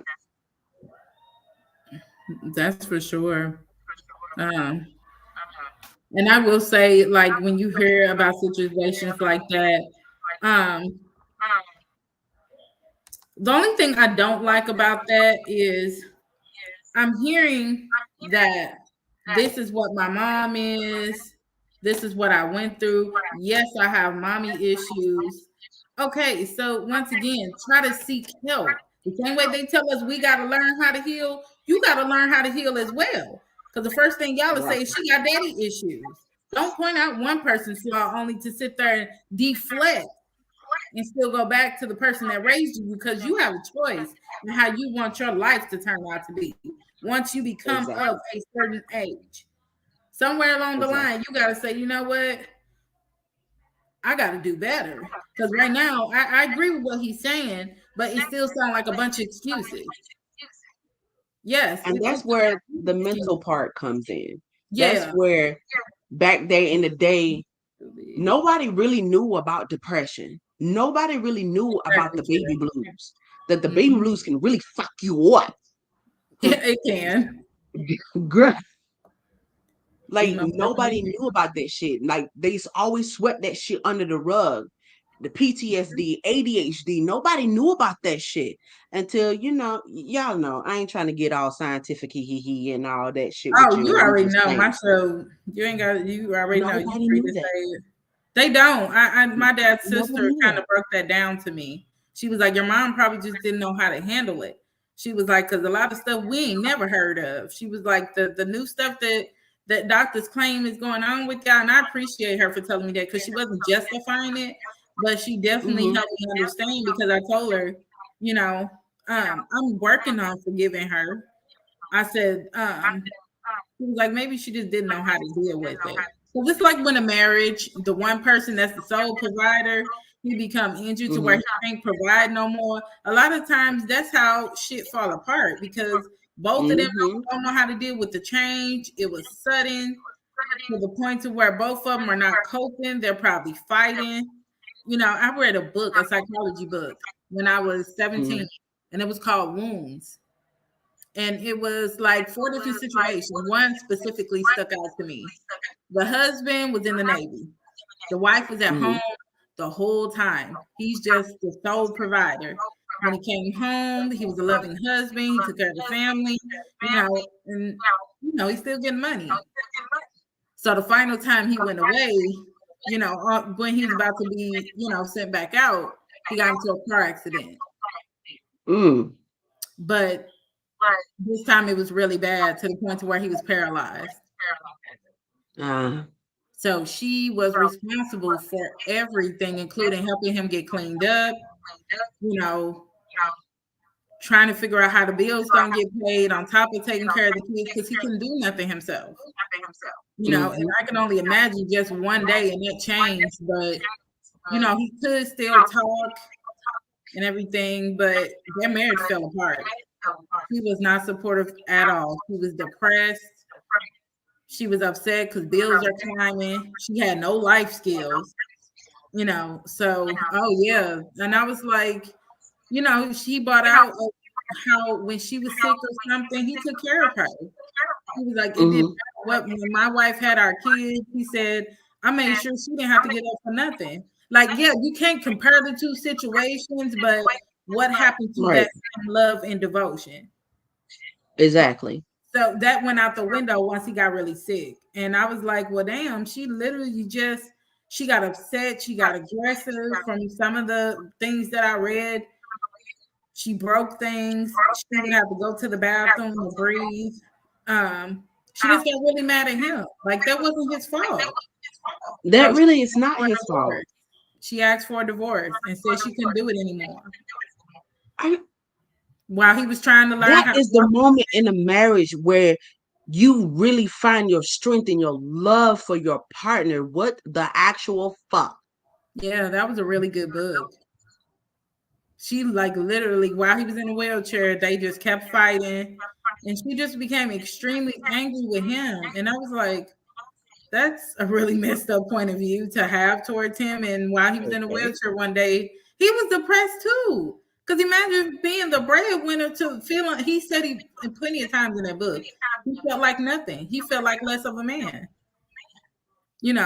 That's for sure. And I will say, like, when you hear about situations like that, the only thing I don't like about that is I'm hearing that this is what my mom is. This is what I went through. Yes, I have mommy issues. Okay, so once again, try to seek help. The same way they tell us we got to learn how to heal, you got to learn how to heal as well. Because the first thing y'all will say is she got daddy issues. Don't point out one person's flaw only to sit there and deflect and still go back to the person that raised you, because you have a choice in how you want your life to turn out to be. Once you become of a certain age, somewhere along the line, you got to say, you know what? I got to do better. Because right now, I agree with what he's saying, but it still sounds like a bunch of excuses. Yes. And that's where the mental part comes in. Yeah. That's where back there in the day, nobody really knew about depression. Nobody really knew about the baby blues. That the baby blues can really fuck you up. It can. Girl. Like, nobody knew about that shit. Like, they always swept that shit under the rug. The PTSD, ADHD, nobody knew about that shit until, y'all know, I ain't trying to get all scientific and all that shit. Oh, you already know my show. You already know. You free to say it. They don't. My dad's sister kind of broke that down to me. She was like, your mom probably just didn't know how to handle it. She was like, because a lot of stuff we ain't never heard of. She was like, the new stuff that doctors claim is going on with y'all. And I appreciate her for telling me that, because she wasn't justifying it, but she definitely helped me understand, because I told her, I'm working on forgiving her. I said, she was like, maybe she just didn't know how to deal with it. So it's like when a marriage, the one person that's the sole provider, he become injured to where he can't provide no more. A lot of times that's how shit fall apart, because both of them don't know how to deal with the change. It was sudden to the point to where both of them are not coping. They're probably fighting. I read a book, a psychology book, when I was 17, and it was called Wounds. And it was like 4 different situations. One specifically stuck out to me. The husband was in the Navy. The wife was at home the whole time. He's just the sole provider. When he came home, he was a loving husband. He took care of the family, and he's still getting money. So the final time he went away, when he was about to be, sent back out, he got into a car accident. Mm. But this time it was really bad to the point to where he was paralyzed. So she was responsible for everything, including helping him get cleaned up, trying to figure out how the bills gonna get paid on top of taking care of the kids because he couldn't do nothing himself. And I can only imagine just one day and it changed, but he could still talk and everything, but their marriage fell apart. He was not supportive at all. He was depressed. She was upset because bills are climbing. She had no life skills, so, oh yeah. And I was like, she brought out how when she was sick or something, he took care of her. He was like, it didn't matter what, when my wife had our kids, he said, I made sure she didn't have to get up for nothing. Like, yeah, you can't compare the two situations, but what happened to that love and devotion? Exactly. So that went out the window once he got really sick. And I was like, well, damn, she literally she got upset. She got aggressive from some of the things that I read. She broke things. She would have to go to the bathroom to breathe. She just got really mad at him. Like, that wasn't his fault. That really is not his fault. She asked for a divorce and said she couldn't do it anymore. While he was trying to learn that is the moment in a marriage where you really find your strength and your love for your partner. What the actual fuck? Yeah, that was a really good book. She, like, literally, while he was in a wheelchair, they just kept fighting, and she just became extremely angry with him. And I was like, that's a really messed up point of view to have towards him. And while he was in a wheelchair one day, he was depressed too. Because imagine being the breadwinner to feeling, he said he plenty of times in that book, he felt like nothing. He felt like less of a man. And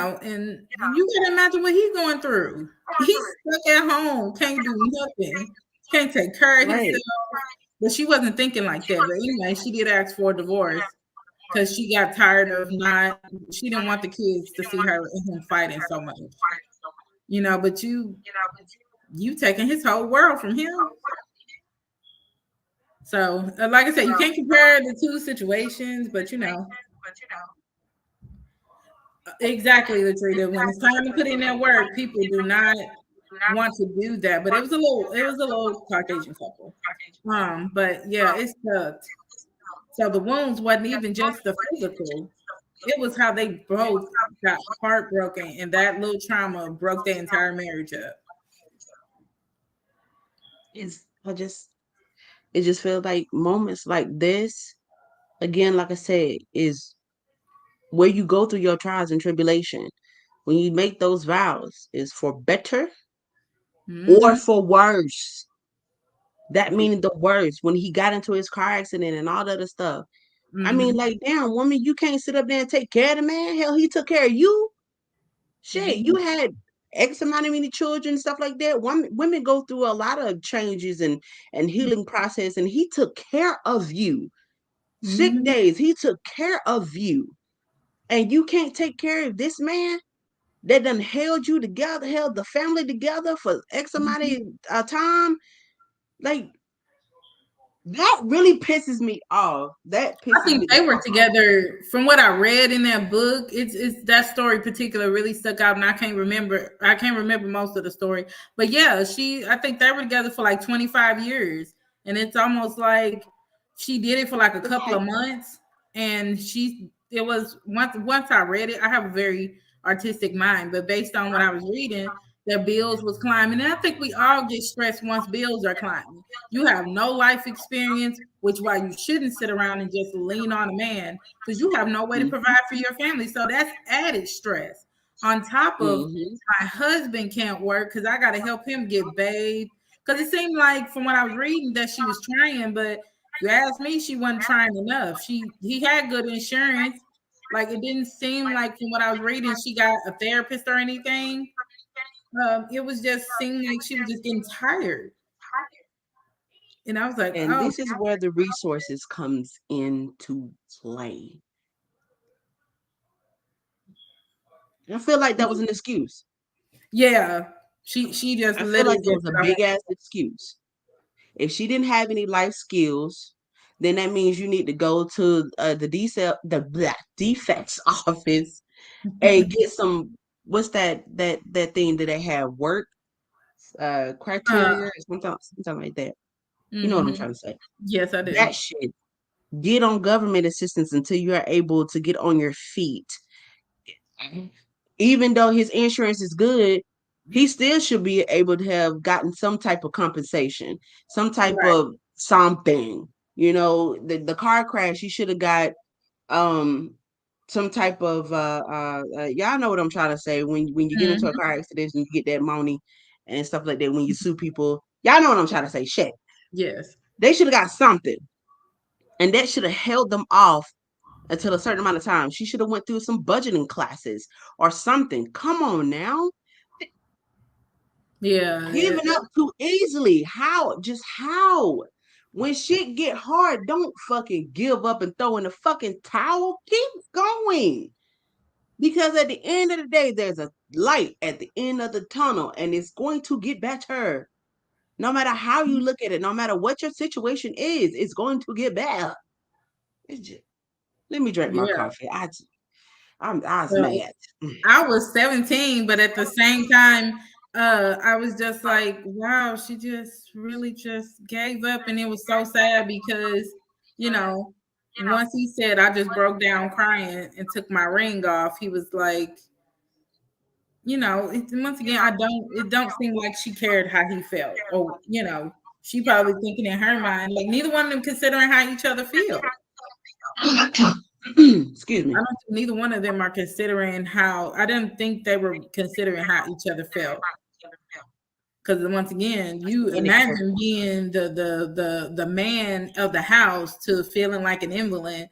you can imagine what he's going through. He's stuck at home, can't do nothing, can't take care of himself. But she wasn't thinking like that. But anyway, she did ask for a divorce because she got tired of she didn't want the kids to see her and him fighting so much. But you taking his whole world from him. So, like I said, you can't compare the two situations, but exactly, Latrina. When it's time to put in that work, people do not want to do that. But it was a little Caucasian couple. But yeah, it sucked. So the wounds wasn't even just the physical; it was how they both got heartbroken, and that little trauma broke their entire marriage up. It just feels like moments like this, again, like I said, is where you go through your trials and tribulation. When you make those vows, is for better or for worse. That meaning the worst. When he got into his car accident and all that other stuff. I mean, like, damn, woman, you can't sit up there and take care of the man. Hell, he took care of you. Shit, you had X amount of many children and stuff like that. Women go through a lot of changes and healing process, and he took care of you. Sick days, he took care of you. And you can't take care of this man that done held you together, held the family together for X amount of time. Like, that really pisses me off. I think they were together. From what I read in that book, it's that story particular really stuck out, and I can't remember most of the story. But yeah, I think they were together for like 25 years, and it's almost like she did it for like a couple of months, and it was once I read it. I have a very artistic mind, but based on what I was reading, their bills was climbing. And I think we all get stressed once bills are climbing. You have no life experience, which why you shouldn't sit around and just lean on a man, because you have no way to provide for your family. So that's added stress. On top of my husband can't work because I got to help him get bathed. Because it seemed like from what I was reading that she was trying, but you ask me, she wasn't trying enough. He had good insurance. Like, it didn't seem like from what I was reading, she got a therapist or anything. It was just seemed like she was just getting tired. And I was like, and this is where the resources comes into play. I feel like that was an excuse. Yeah. She just I feel literally like that was just a big ass excuse. If she didn't have any life skills, then that means you need to go to defects office and get some. What's that thing that they have? Work criteria, or something like that. You know what I'm Mhm. trying to say? Yes, I do. That shit. Get on government assistance until you are able to get on your feet. Even though his insurance is good, he still should be able to have gotten some type of compensation, some type Right. of something. You know, the car crash, he should have got um some type of y'all know what I'm trying to say. When you get into a Mhm. car accident and you get that money and stuff like that, when you sue people, y'all know what I'm trying to say. Shit. Yes. They should have got something. And that should have held them off until a certain amount of time. She should have went through some budgeting classes or something. Come on now. Yeah. Giving up too easily. How? Just how? When shit get hard, don't fucking give up and throw in the fucking towel. Keep going. Because at the end of the day, there's a light at the end of the tunnel and it's going to get better. No matter how you look at it, no matter what your situation is, it's going to get better. It's just, let me drink my Yeah. coffee. I was So mad. I was 17, but at the same time, I was just like, wow, she just really just gave up. And it was so sad because, you know, once he said I just broke down crying and took my ring off, he was like, once again, it don't seem like she cared how he felt. Or, she probably thinking in her mind, like neither one of them considering how each other feel. Excuse me. I don't think neither one of them are considering how. I didn't think they were considering how each other felt. Because once again, you imagine being the man of the house to feeling like an invalid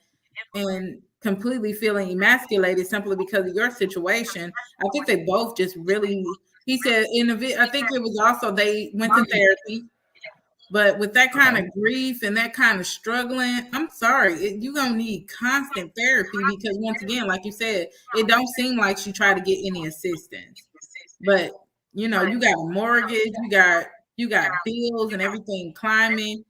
and completely feeling emasculated simply because of your situation. I think they both just really. He said I think it was also they went to therapy. But with that kind of grief and that kind of struggling, I'm sorry, you're gonna need constant therapy because once again, like you said, it don't seem like she tried to get any assistance. But you got a mortgage, you got bills and everything climbing.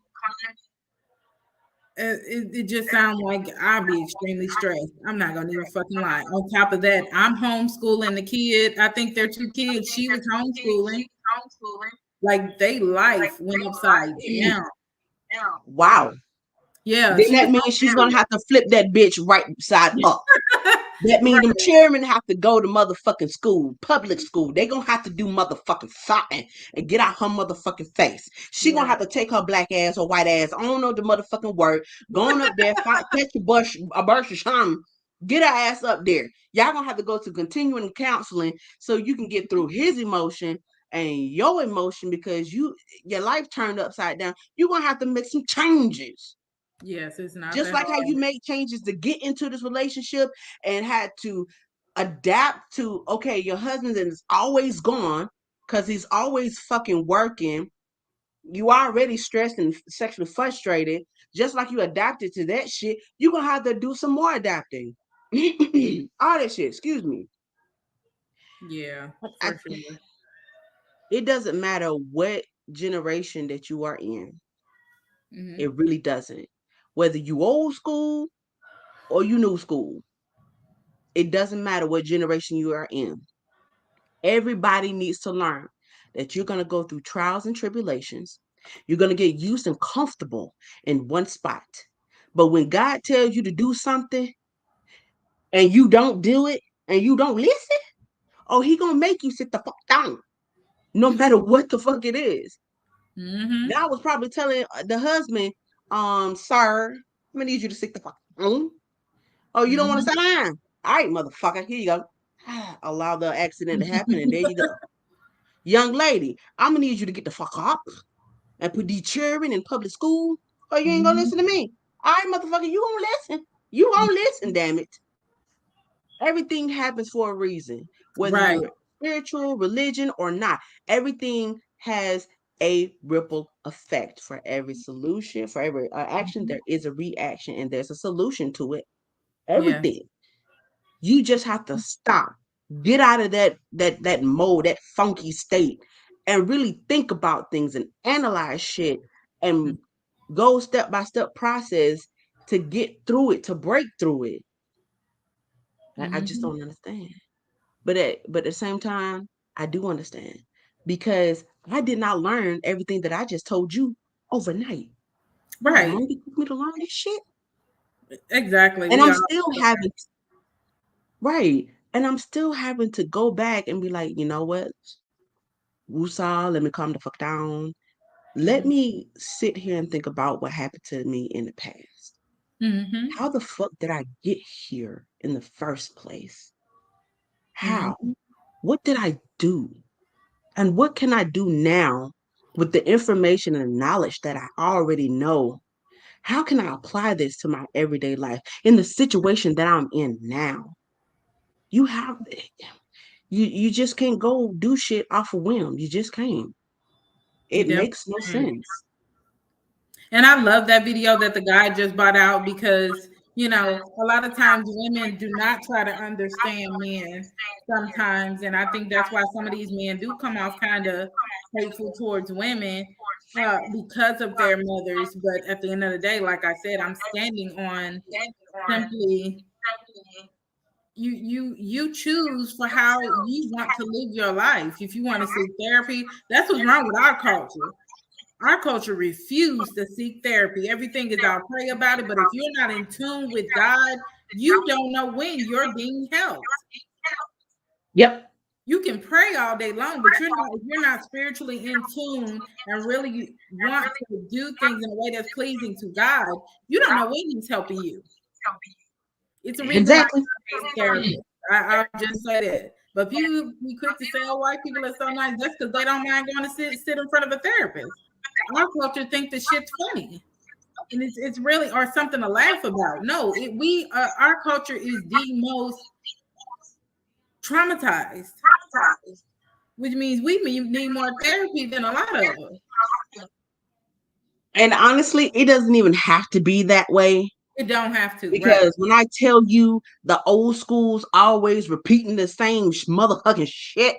It just sounds like I'll be extremely stressed. I'm not gonna even fucking lie. On top of that, I'm homeschooling the kid. I think they're 2 kids. She was homeschooling. Like they life went upside down. Wow. Yeah, Then she that was means she's gonna have to flip that bitch right side up. That means right. them chairmen have to go to motherfucking school, public school. They gonna have to do motherfucking something and get out her motherfucking face. She gonna have to take her black ass or white ass on up the motherfucking work, going up there, catch a bus, get her ass up there. Y'all gonna have to go to continuing counseling so you can get through his emotion and your emotion because your life turned upside down. You're gonna have to make some changes. Yes, it's not Just that like how hard. you make changes to get into this relationship and had to adapt to, okay, your husband is always gone because he's always fucking working. You already stressed and sexually frustrated. Just like you adapted to that shit, you're gonna have to do some more adapting. All that shit, excuse me. Yeah, I, for sure. it doesn't matter what generation that you are in. Hmm. It really doesn't. Whether you old school or you new school, it doesn't matter what generation you are in. Everybody needs to learn that you're going to go through trials and tribulations. You're going to get used and comfortable in one spot. But when God tells you to do something and you don't do it and you don't listen, oh, he going to make you sit the fuck down no matter what the fuck it is. Hmm. God was probably telling the husband, sir, I'm going to need you to sit the fuck down. Oh, you don't want to Hmm. sit down? All right, motherfucker, here you go. Allow the accident to happen and there you go. Young lady, I'm gonna need you to get the fuck up and put these children in public school, or you ain't gonna Hmm. listen to me. All right, motherfucker, you gonna listen. You gonna listen, damn it. Everything happens for a reason, whether Right. you're spiritual, religion, or not. Everything has a ripple effect. For every solution, for every action, Mhm. there is a reaction and there's a solution to it. Yes. Everything. You just have to stop get out of that mode, that funky state, and really think about things and analyze shit and go step by step process to get through it, to break through it. I just Mhm. don't understand. But at the same time, I do understand because I did not learn everything that I just told you overnight. How Right. long did it took me to learn this shit? Exactly. And We I'm all still having right. And I'm still having to go back and be like, you know what? Woosah, let me calm the fuck down. Let me sit here and think about what happened to me in the past. Mhm. How the fuck did I get here in the first place? How? Mhm. What did I do? And what can I do now with the information and knowledge that I already know? How can I apply this to my everyday life in the situation that I'm in now? You have you just can't go do shit off a whim. You just can't. You It definitely makes no can. sense. And I love that video that the guy just brought out because, a lot of times women do not try to understand men sometimes. And I think that's why some of these men do come off kind of hateful towards women because of their mothers. But at the end of the day, like I said, I'm standing on simply you choose for how you want to live your life. If you want to seek therapy, that's what's wrong with our culture. Our culture refused to seek therapy. Everything is I'll pray about it, but if you're not in tune with God, you don't know when you're being helped. Yep. You can pray all day long, but if you're not spiritually in tune and really want to do things in a way that's pleasing to God, you don't know when He's helping you. It's a reason why Exactly. I'm a therapist. I'll just say that. But people be quick to say, "Oh, white people are so nice," just because they don't mind going to sit in front of a therapist. Our culture think the shit's funny, and it's really or something to laugh about. No, our culture is the most traumatized, which means we need more therapy than a lot of us. And honestly, it doesn't even have to be that way. It don't have to, right? Because when I tell you the old school's always repeating the same motherfucking shit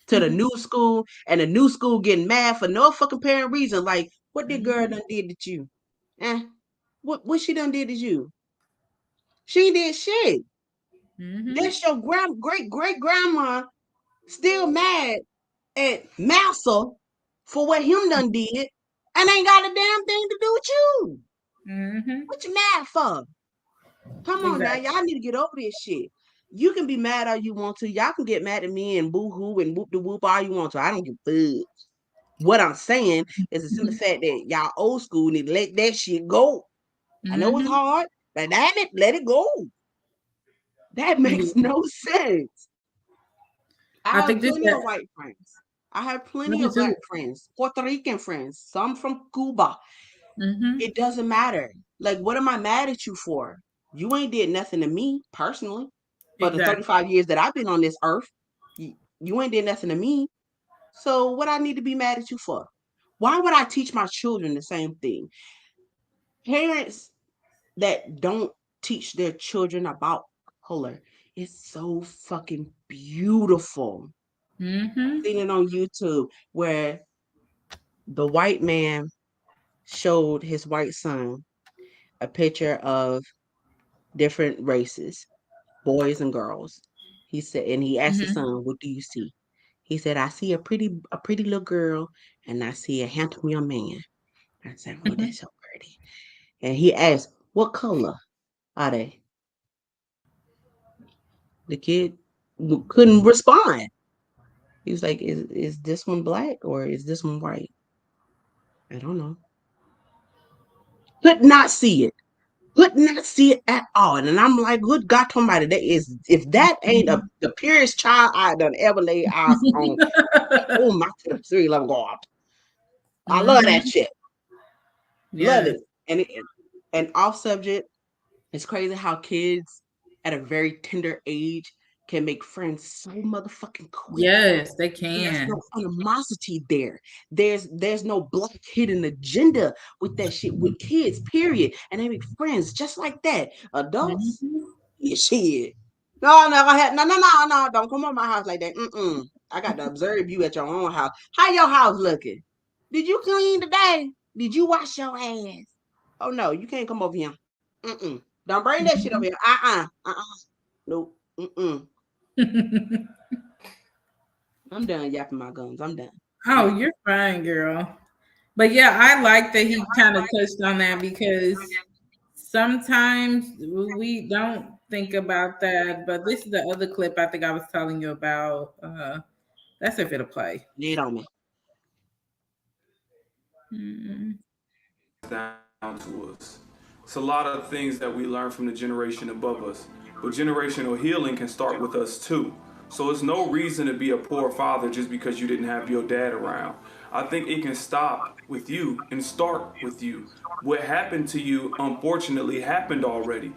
to the new school, and the new school getting mad for no fucking apparent reason. Like, what did girl done did to you? Eh? What she done did to you? She did shit. Mm-hmm. That's your great great grandma still mad at Massa for what him done did, and ain't got a damn thing to do with you. Mm-hmm. What you mad for? Come on now, Exactly. y'all need to get over this shit. You can be mad all you want to. Y'all can get mad at me and boo hoo and whoop the whoop all you want to. I don't give a fuck. What I'm saying is the simple fact that y'all old school need to let that shit go. I know it's Mm-hmm. hard, but damn it, let it go. That makes no sense. I I have think this plenty of that white friends. I have I plenty do of too. black friends, Puerto Rican friends, some from Cuba. Mm-hmm. It doesn't matter. Like, what am I mad at you for? You ain't did nothing to me personally. For the Exactly. 35 years that I've been on this earth, you ain't did nothing to me. So what I need to be mad at you for? Why would I teach my children the same thing? Parents that don't teach their children about color is so fucking beautiful. Mm-hmm. Seen it on YouTube where the white man showed his white son a picture of different races, boys and girls. He said, and he asked his Mm-hmm. son, "What do you see?" He said, "I see a pretty little girl, and I see a handsome young man." I said, "Oh, Mm-hmm. that's so pretty." And he asked, "What color are they?" The kid couldn't respond. He was like, "Is this one black or is this one white?" I don't know. Could not see it. Could not see it at all. And I'm like, good God Almighty, that is if that ain't the purest child I done ever laid eyes on. Oh my three love God. I love that Mm-hmm. shit. Love Yes. it. And off subject, it's crazy how kids at a very tender age can make friends so motherfucking quick. Yes, they There's can. no animosity there. There's no black hidden agenda with that shit with kids, period. And they make friends just like that. Adults, Mhm. yeah, shit. No. Don't come on my house like that. I got to observe you at your own house. How your house looking? Did you clean today? Did you wash your ass? Oh no, you can't come over here. Don't bring that shit over here. Nope. I'm done yapping my gums. I'm done. Oh, you're fine, girl. But yeah, I like that he kind of touched on that because sometimes we don't think about that. But this is the other clip I think I was telling you about. That's if it'll play. Lay it on me. Down to us. It's a lot of things that we learn from the generation above us. But generational healing can start with us too. So it's no reason to be a poor father just because you didn't have your dad around. I think it can stop with you and start with you. What happened to you, unfortunately, happened already.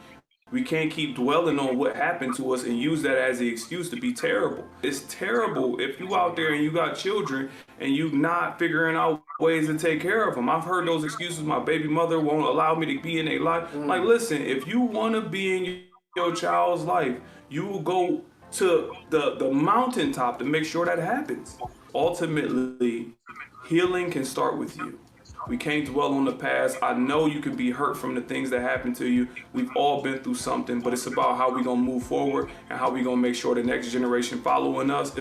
We can't keep dwelling on what happened to us and use that as the excuse to be terrible. It's terrible if you out there and you got children and you not figuring out ways to take care of them. I've heard those excuses. My baby mother won't allow me to be in their life. Like, listen, if you want to be in your child's life, you will go to the mountaintop to make sure that happens. Ultimately, healing can start with you. We can't dwell on the past. I know you can be hurt from the things that happened to you. We've all been through something, but it's about how we're going to move forward and how we're going to make sure the next generation following us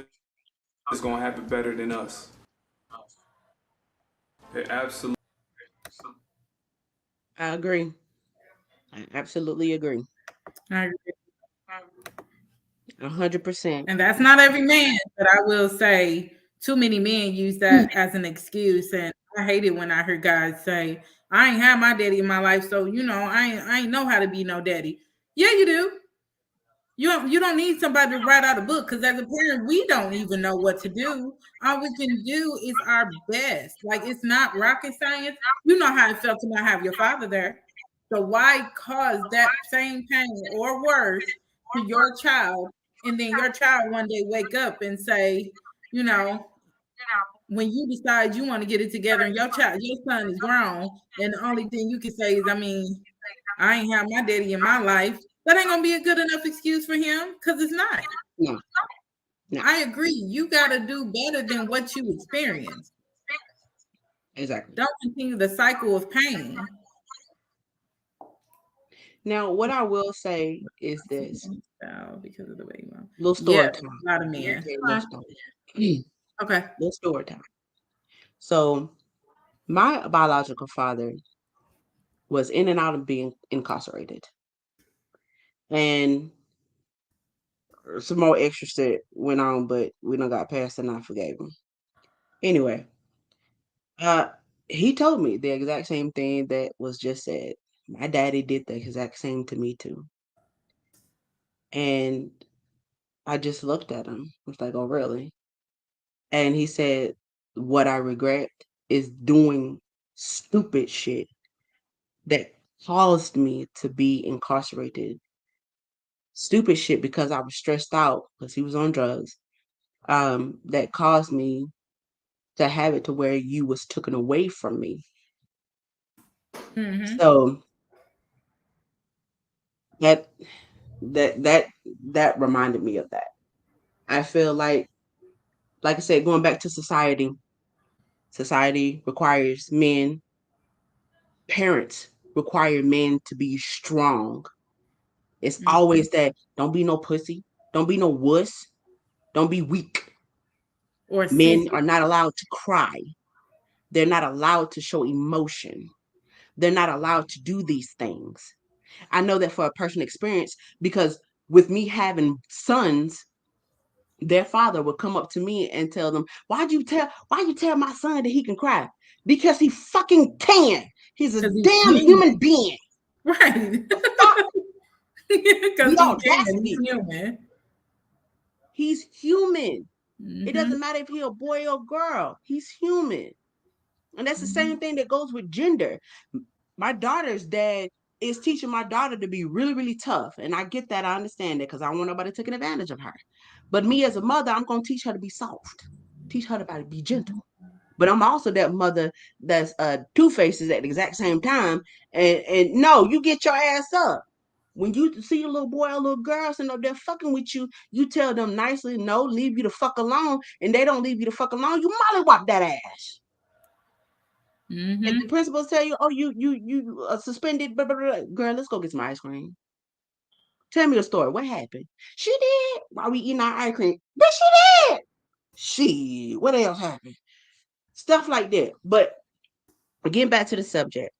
is going to have it better than us. Absolutely. I agree. I absolutely agree. I agree. 100%. And that's not every man, but I will say too many men use that as an excuse. And I hate it when I hear guys say, I ain't had my daddy in my life, so I ain't know how to be no daddy. Yeah, you do. You don't need somebody to write out a book because as a parent, we don't even know what to do. All we can do is our best. Like it's not rocket science. You know how it felt to not have your father there. So why cause that same pain or worse to your child, and then your child one day wake up and say, when you decide you want to get it together and your son is grown, and the only thing you can say is, I ain't have my daddy in my life. That ain't gonna be a good enough excuse for him because it's not. No. I agree. You gotta do better than what you experienced. Exactly. Don't continue the cycle of pain. Now, what I will say is this. Because of the way little story time. A lot of men. Okay. Little story time. So my biological father was in and out of being incarcerated. And some more extra shit went on, but we done got past and I forgave him. Anyway, he told me the exact same thing that was just said. My daddy did the exact same to me too. And I just looked at him. I was like, oh, really? And he said, what I regret is doing stupid shit that caused me to be incarcerated. Stupid shit because I was stressed out because he was on drugs. That caused me to have it to where you was taken away from me. Mm-hmm. So that reminded me of that. I feel like I said, going back to society requires men, parents require men to be strong. It's always that, don't be no pussy, don't be no wuss, don't be weak. Or men are not allowed to cry. They're not allowed to show emotion. They're not allowed to do these things. I know that for a personal experience, because with me having sons, their father would come up to me and tell them, why you tell my son that he can cry? Because he fucking can. He's a damn human being. Right. Because he's human. He's human. Mm-hmm. It doesn't matter if he's a boy or girl. He's human. And that's the same thing that goes with gender. My daughter's dad is teaching my daughter to be really, really tough. And I get that. I understand that because I don't want nobody taking advantage of her. But me as a mother, I'm going to teach her to be soft. Teach her to be gentle. But I'm also that mother that's two faces at the exact same time. And no, you get your ass up. When you see a little boy or a little girl sitting up there fucking with you, you tell them nicely, no, leave you the fuck alone, and they don't leave you the fuck alone, you mollywop that ass. If the principals tell you, oh, you suspended, blah, blah, blah, girl, let's go get some ice cream. Tell me a story. What happened? She did. While we eating our ice cream, but she did. She. What else happened? Stuff like that. But getting back to the subject,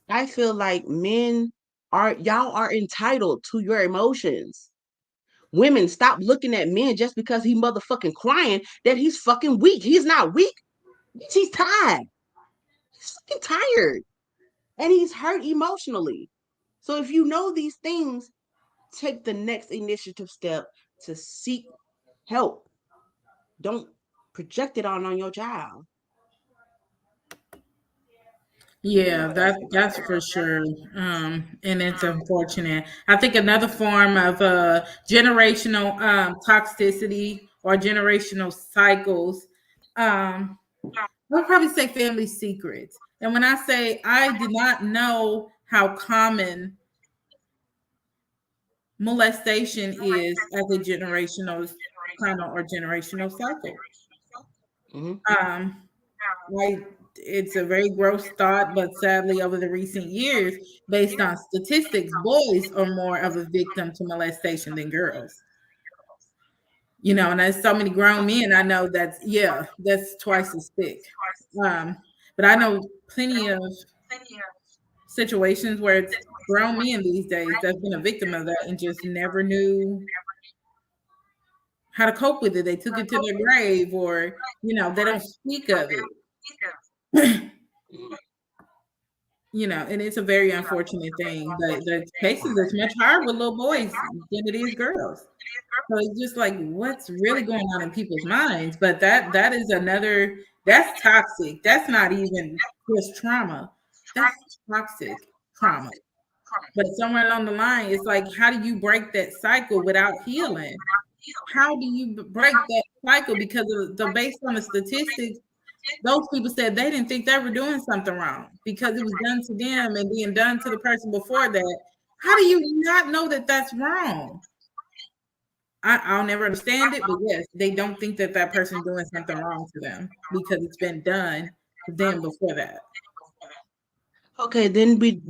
I feel like y'all are entitled to your emotions. Women, stop looking at men just because he motherfucking crying that he's fucking weak. He's not weak. He's tired. He's fucking tired. And he's hurt emotionally. So if you know these things, take the next initiative step to seek help. Don't project it on your child. Yeah, that's for sure. And it's unfortunate. I think another form of generational toxicity or generational cycles, I'll probably say family secrets. And when I say I did not know how common molestation is as a generational trauma or generational cycle. Like, it's a very gross thought, but sadly, over the recent years, based on statistics, boys are more of a victim to molestation than girls. You know, and there's so many grown men I know that's twice as thick. But I know plenty of situations where it's grown men these days that's been a victim of that and just never knew how to cope with it. They took it to their grave, or they don't speak of it. And it's a very unfortunate thing. But the cases is much higher with little boys than it is girls. So it's just like, what's really going on in people's minds? But that is that's toxic. That's not even just trauma. That's toxic trauma. But somewhere along the line, it's like, how do you break that cycle without healing? How do you break that cycle? Because based on the statistics, those people said they didn't think they were doing something wrong because it was done to them and being done to the person before that. How do you not know that that's wrong? I'll never understand it, but yes, they don't think that person's doing something wrong to them because it's been done to them before that. Okay, then we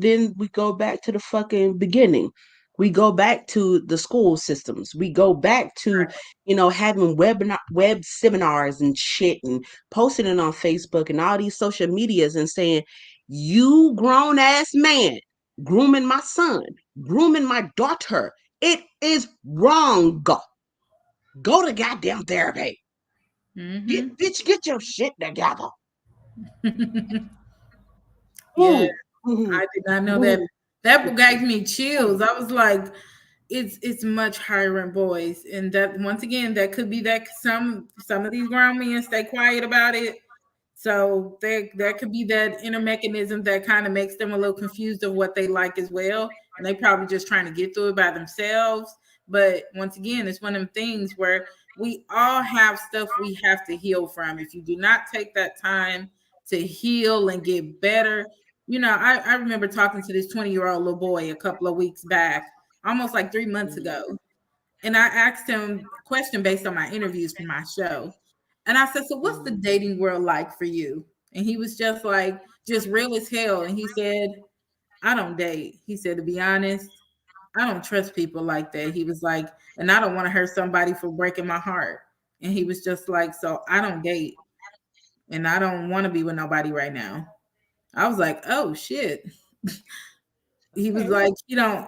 go back to the fucking beginning. We go back to the school systems. We go back to, having web seminars and shit and posting it on Facebook and all these social medias and saying, you grown ass man grooming my son, grooming my daughter. It is wrong. Go to goddamn therapy. Bitch, get your shit together. Yeah, I did not know that. That gave me chills. I was like, it's much higher in boys, and that once again, that could be that some of these grown men stay quiet about it. So there could be that inner mechanism that kind of makes them a little confused of what they like as well, and they probably just trying to get through it by themselves. But once again, it's one of them things where we all have stuff we have to heal from. If you do not take that time to heal and get better, I remember talking to this 20-year-old little boy a couple of weeks back, almost like 3 months ago. And I asked him a question based on my interviews for my show. And I said, so what's the dating world like for you? And he was just like, just real as hell. And he said, I don't date. He said, to be honest, I don't trust people like that. He was like, and I don't want to hurt somebody for breaking my heart. And he was just like, so I don't date. And I don't want to be with nobody right now. I was like, oh shit. He was like,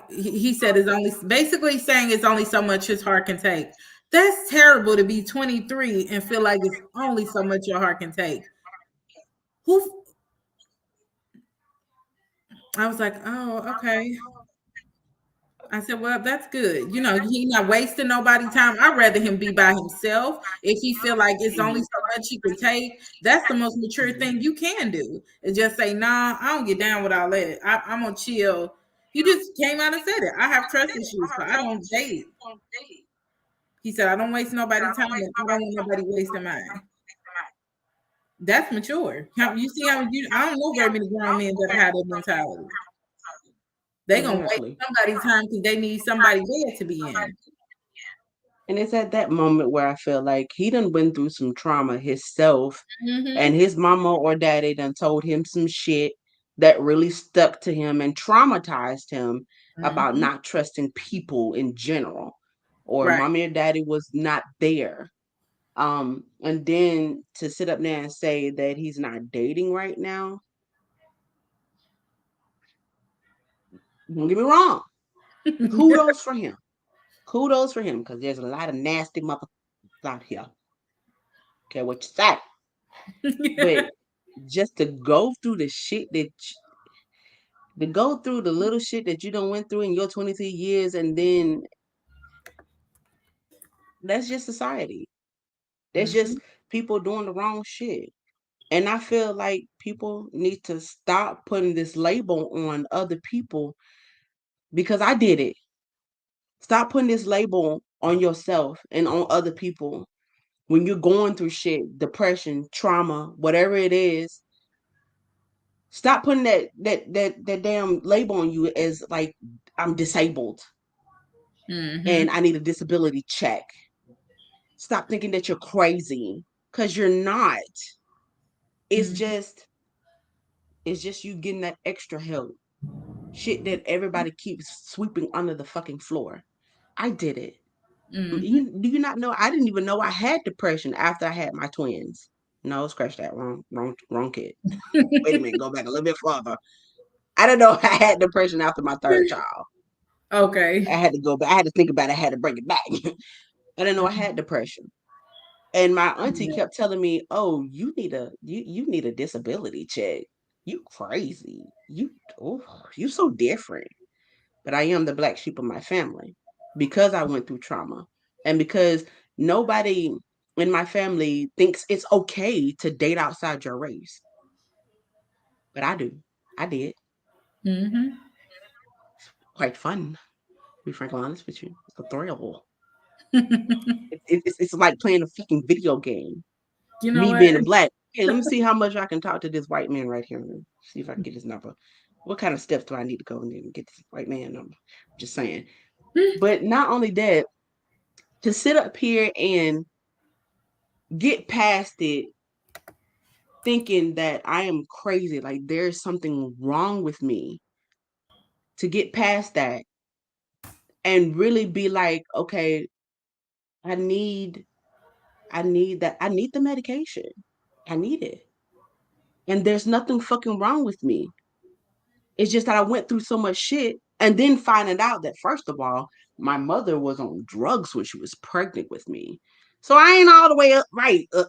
he said it's only basically saying it's only so much his heart can take. That's terrible to be 23 and feel like it's only so much your heart can take. I was like, oh, okay. I said, well, that's good. He's not wasting nobody's time. I'd rather him be by himself. If he feel like it's only so much he can take, that's the most mature thing you can do. Is just say, nah, I don't get down with all that. I'm going to chill. He just came out and said it. I have trust issues, so I don't date. He said, I don't waste nobody's time. And I don't want nobody wasting mine. That's mature. You see how I don't know very many grown men that have that mentality. They gonna waste Exactly. somebody's time because they need somebody there to be in. And it's at that moment where I feel like he done went through some trauma himself, and Mm-hmm. his mama or daddy done told him some shit that really stuck to him and traumatized him about Mm-hmm. not trusting people in general, or Right. mommy or daddy was not there. And then to sit up there and say that he's not dating right now, don't get me wrong. Kudos for him. Kudos for him, because there's a lot of nasty motherfuckers out here. Care what you say. But just to go through the shit to go through the little shit that you don't went through in your 22 years, and then that's just society. That's Mhm. just people doing the wrong shit. And I feel like people need to stop putting this label on other people, because I did it. Stop putting this label on yourself and on other people when you're going through shit, depression, trauma, whatever it is. Stop putting that damn label on you as like I'm disabled and Mhm. I need a disability check. Stop thinking that you're crazy, because you're not. It's Mhm. just it's just you getting that extra help. Shit that everybody keeps sweeping under the fucking floor. I did it. Mhm. Do you not know? I didn't even know I had depression after I had my twins. No, scratch that. Wrong kid. Wait a minute. Go back a little bit further. I didn't know I had depression after my third child. I Okay. had to go back. I had to think about it. I had to bring it back. I didn't know I had depression. And my auntie Yeah. kept telling me, "Oh, you need a disability check. You crazy. You so different." But I am the black sheep of my family because I went through trauma, and because nobody in my family thinks it's okay to date outside your race. But I do. I did. Mhm. Quite fun. To be frankly honest with you, it's a thrill. It's like playing a fucking video game. You know Me what? being a black. Hey, let me see how much I can talk to this white man right here. See if I can get his number. What kind of steps do I need to go and get this white man number? Just saying. But not only that, to sit up here and get past it thinking that I am crazy, like there's something wrong with me, to get past that and really be like, okay, I need I need the medication. I need it. And there's nothing fucking wrong with me. It's just that I went through so much shit, and then finding out that, first of all, my mother was on drugs when she was pregnant with me. So I ain't all the way up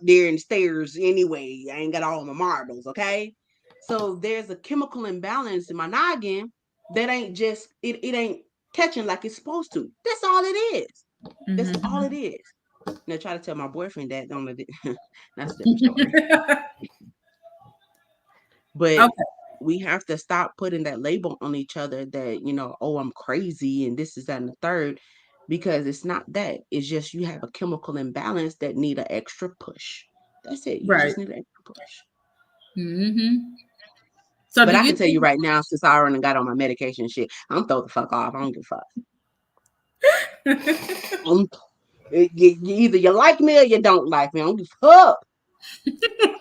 there in the stairs anyway. I ain't got all my marbles, okay? So there's a chemical imbalance in my noggin that ain't just it ain't catching like it's supposed to. That's all it is. That's all it Mhm. is. Now try to tell my boyfriend that, don't let it that's a different story. But Okay. we have to stop putting that label on each other that, oh, I'm crazy and this is that and the third, because it's not that. It's just you have a chemical imbalance that need an extra push. That's it. You Right. just need an extra push. Mhm. So But do I you can tell you think right now, since I already got on my medication shit, I'm throw the fuck off. I don't give a fuck. I'm, either you like me or you don't like me. I don't give a fuck.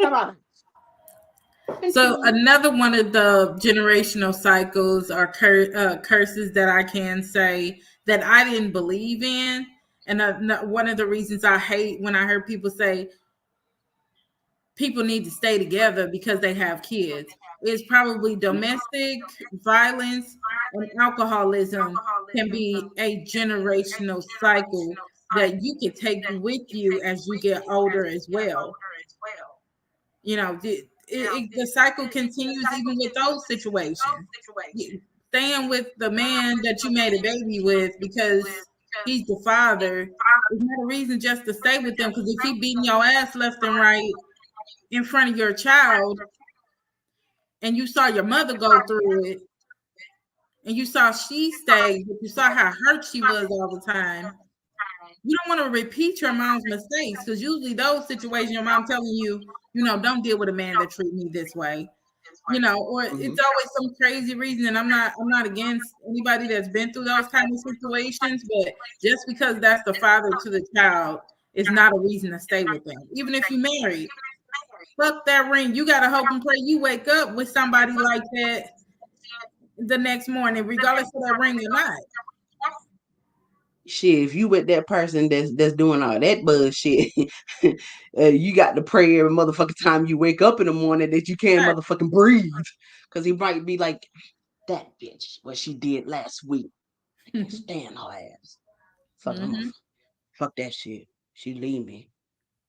Come on. So Continue. another one of the generational cycles or curses that I can say that I didn't believe in, and one of the reasons I hate when I heard people say people need to stay together because they have kids is probably domestic violence and alcoholism can be a generational cycle that you can take with you as you get older as well. You know, the cycle continues even with those situations. Staying with the man that you made a baby with because he's the father is not a reason just to stay with them. Because if he beating your ass left and right in front of your child, and you saw your mother go through it, and you saw she stayed, but you saw how hurt she was all the time, you don't want to repeat your mom's mistakes because usually those situations, your mom telling you, don't deal with a man that treat me this way. or Mhm. it's always some crazy reason. And I'm not against anybody that's been through those kind of situations, but just because that's the father to the child is not a reason to stay with them. Even if you married, fuck that ring. You gotta hope and pray you wake up with somebody like that the next morning, regardless of that ring or not. Shit, if you with that person that's doing all that bullshit, you got to pray every motherfucking time you wake up in the morning that you can't Right. motherfucking breathe. Cause he might be like, that bitch, what she did last week. I can't stand her ass. Fuck her. Mhm. Fuck that shit. She leave me.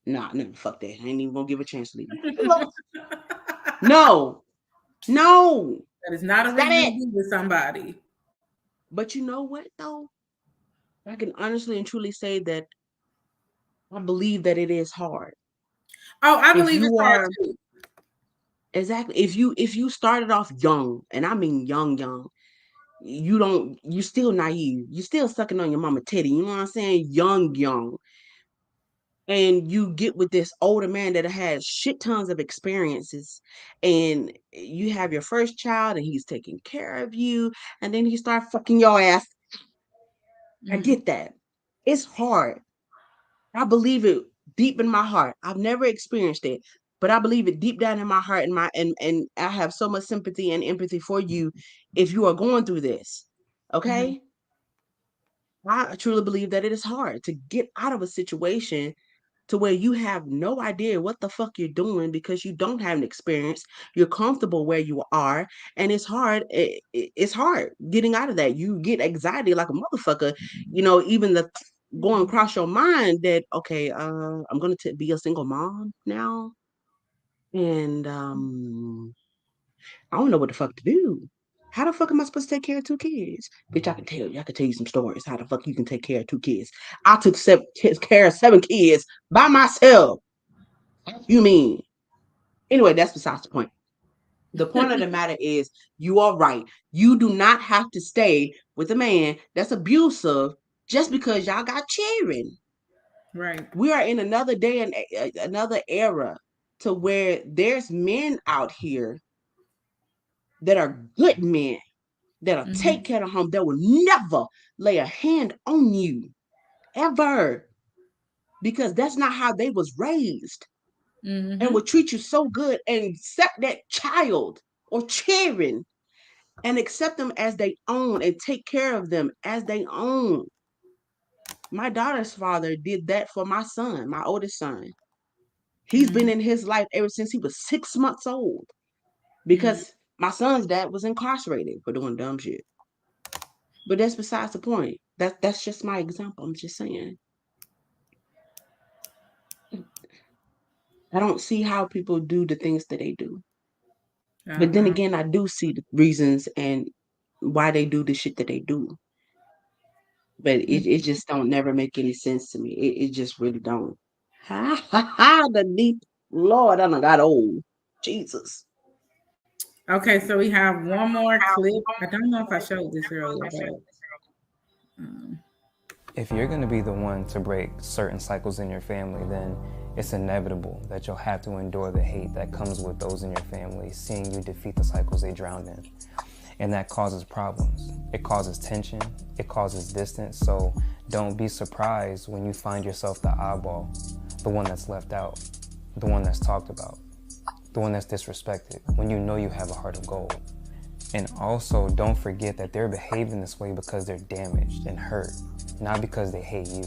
Nah, fuck that. I ain't even gonna give a chance to leave me. No. That is not a Stop reason to it. be with somebody. But you know what though? I can honestly and truly say that I believe that it is hard. Oh, I If believe it's you hard are too. exactly if you started off young, and I mean young, you still naive. You still sucking on your mama titty, you know what I'm saying? Young. And you get with this older man that has shit tons of experiences, and you have your first child and he's taking care of you, and then he start fucking your ass. I get that. It's hard. I believe it deep in my heart. I've never experienced it, but I believe it deep down in my heart, and I have so much sympathy and empathy for you if you are going through this. Okay? I truly believe that it is hard to get out of a situation to where you have no idea what the fuck you're doing because you don't have an experience. You're comfortable where you are, and it's hard. It's hard getting out of that. You get anxiety like a motherfucker. Even the going across your mind that okay, I'm gonna be a single mom now, and I don't know what the fuck to do. How the fuck am I supposed to take care of two kids? Bitch, I can tell you. I can tell you some stories. How the fuck you can take care of two kids? I took care of 7 kids by myself. You mean? Anyway, that's besides the point. The point of the matter is, you are right. You do not have to stay with a man that's abusive just because y'all got children. Right. We are in another day and another era to where there's men out here that are good men that'll take care of home, that will never lay a hand on you ever, because that's not how they was raised, and will treat you so good and accept that child or children and accept them as they own and take care of them as they own. My daughter's father did that for my son, my oldest son. He's been in his life ever since he was 6 months old, because my son's dad was incarcerated for doing dumb shit. But that's besides the point. That's just my example. I'm just saying. I don't see how people do the things that they do. But then again, I do see the reasons and why they do the shit that they do. But it just don't never make any sense to me. It just really don't. Ha ha ha! The deep Lord, I done got old. Jesus. Okay, so we have one more clip. I don't know if I showed this earlier, but If you're going to be the one to break certain cycles in your family, then it's inevitable that you'll have to endure the hate that comes with those in your family, seeing you defeat the cycles they drowned in. And that causes problems. It causes tension. It causes distance. So don't be surprised when you find yourself the oddball, the one that's left out, the one that's talked about, the one that's disrespected, when you know you have a heart of gold. And also, don't forget that they're behaving this way because they're damaged and hurt, not because they hate you.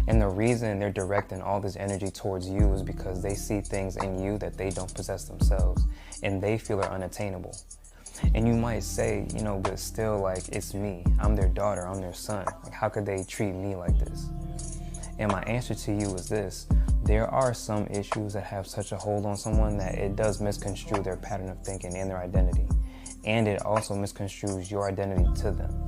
And the reason they're directing all this energy towards you is because they see things in you that they don't possess themselves, and they feel are unattainable. And you might say, but still, like, it's me. I'm their daughter, I'm their son. Like, how could they treat me like this? And my answer to you is this: there are some issues that have such a hold on someone that it does misconstrue their pattern of thinking and their identity. And it also misconstrues your identity to them.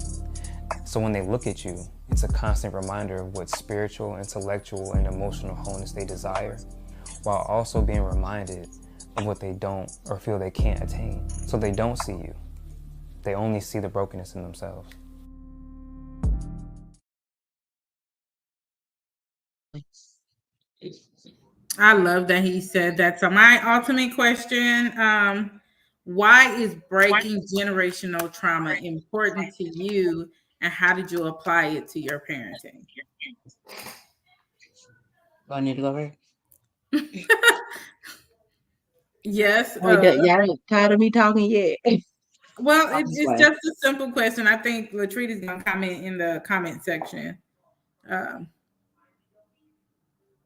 So when they look at you, it's a constant reminder of what spiritual, intellectual, and emotional wholeness they desire, while also being reminded of what they don't or feel they can't attain. So they don't see you. They only see the brokenness in themselves. I love that he said that. So my ultimate question, Why is breaking generational trauma important to you, and how did you apply it to your parenting? I need to go over. Yes. Y'all tired of me talking yet? Well, I'm just it's playing. just a simple question. I think Latrita's gonna comment in the comment section.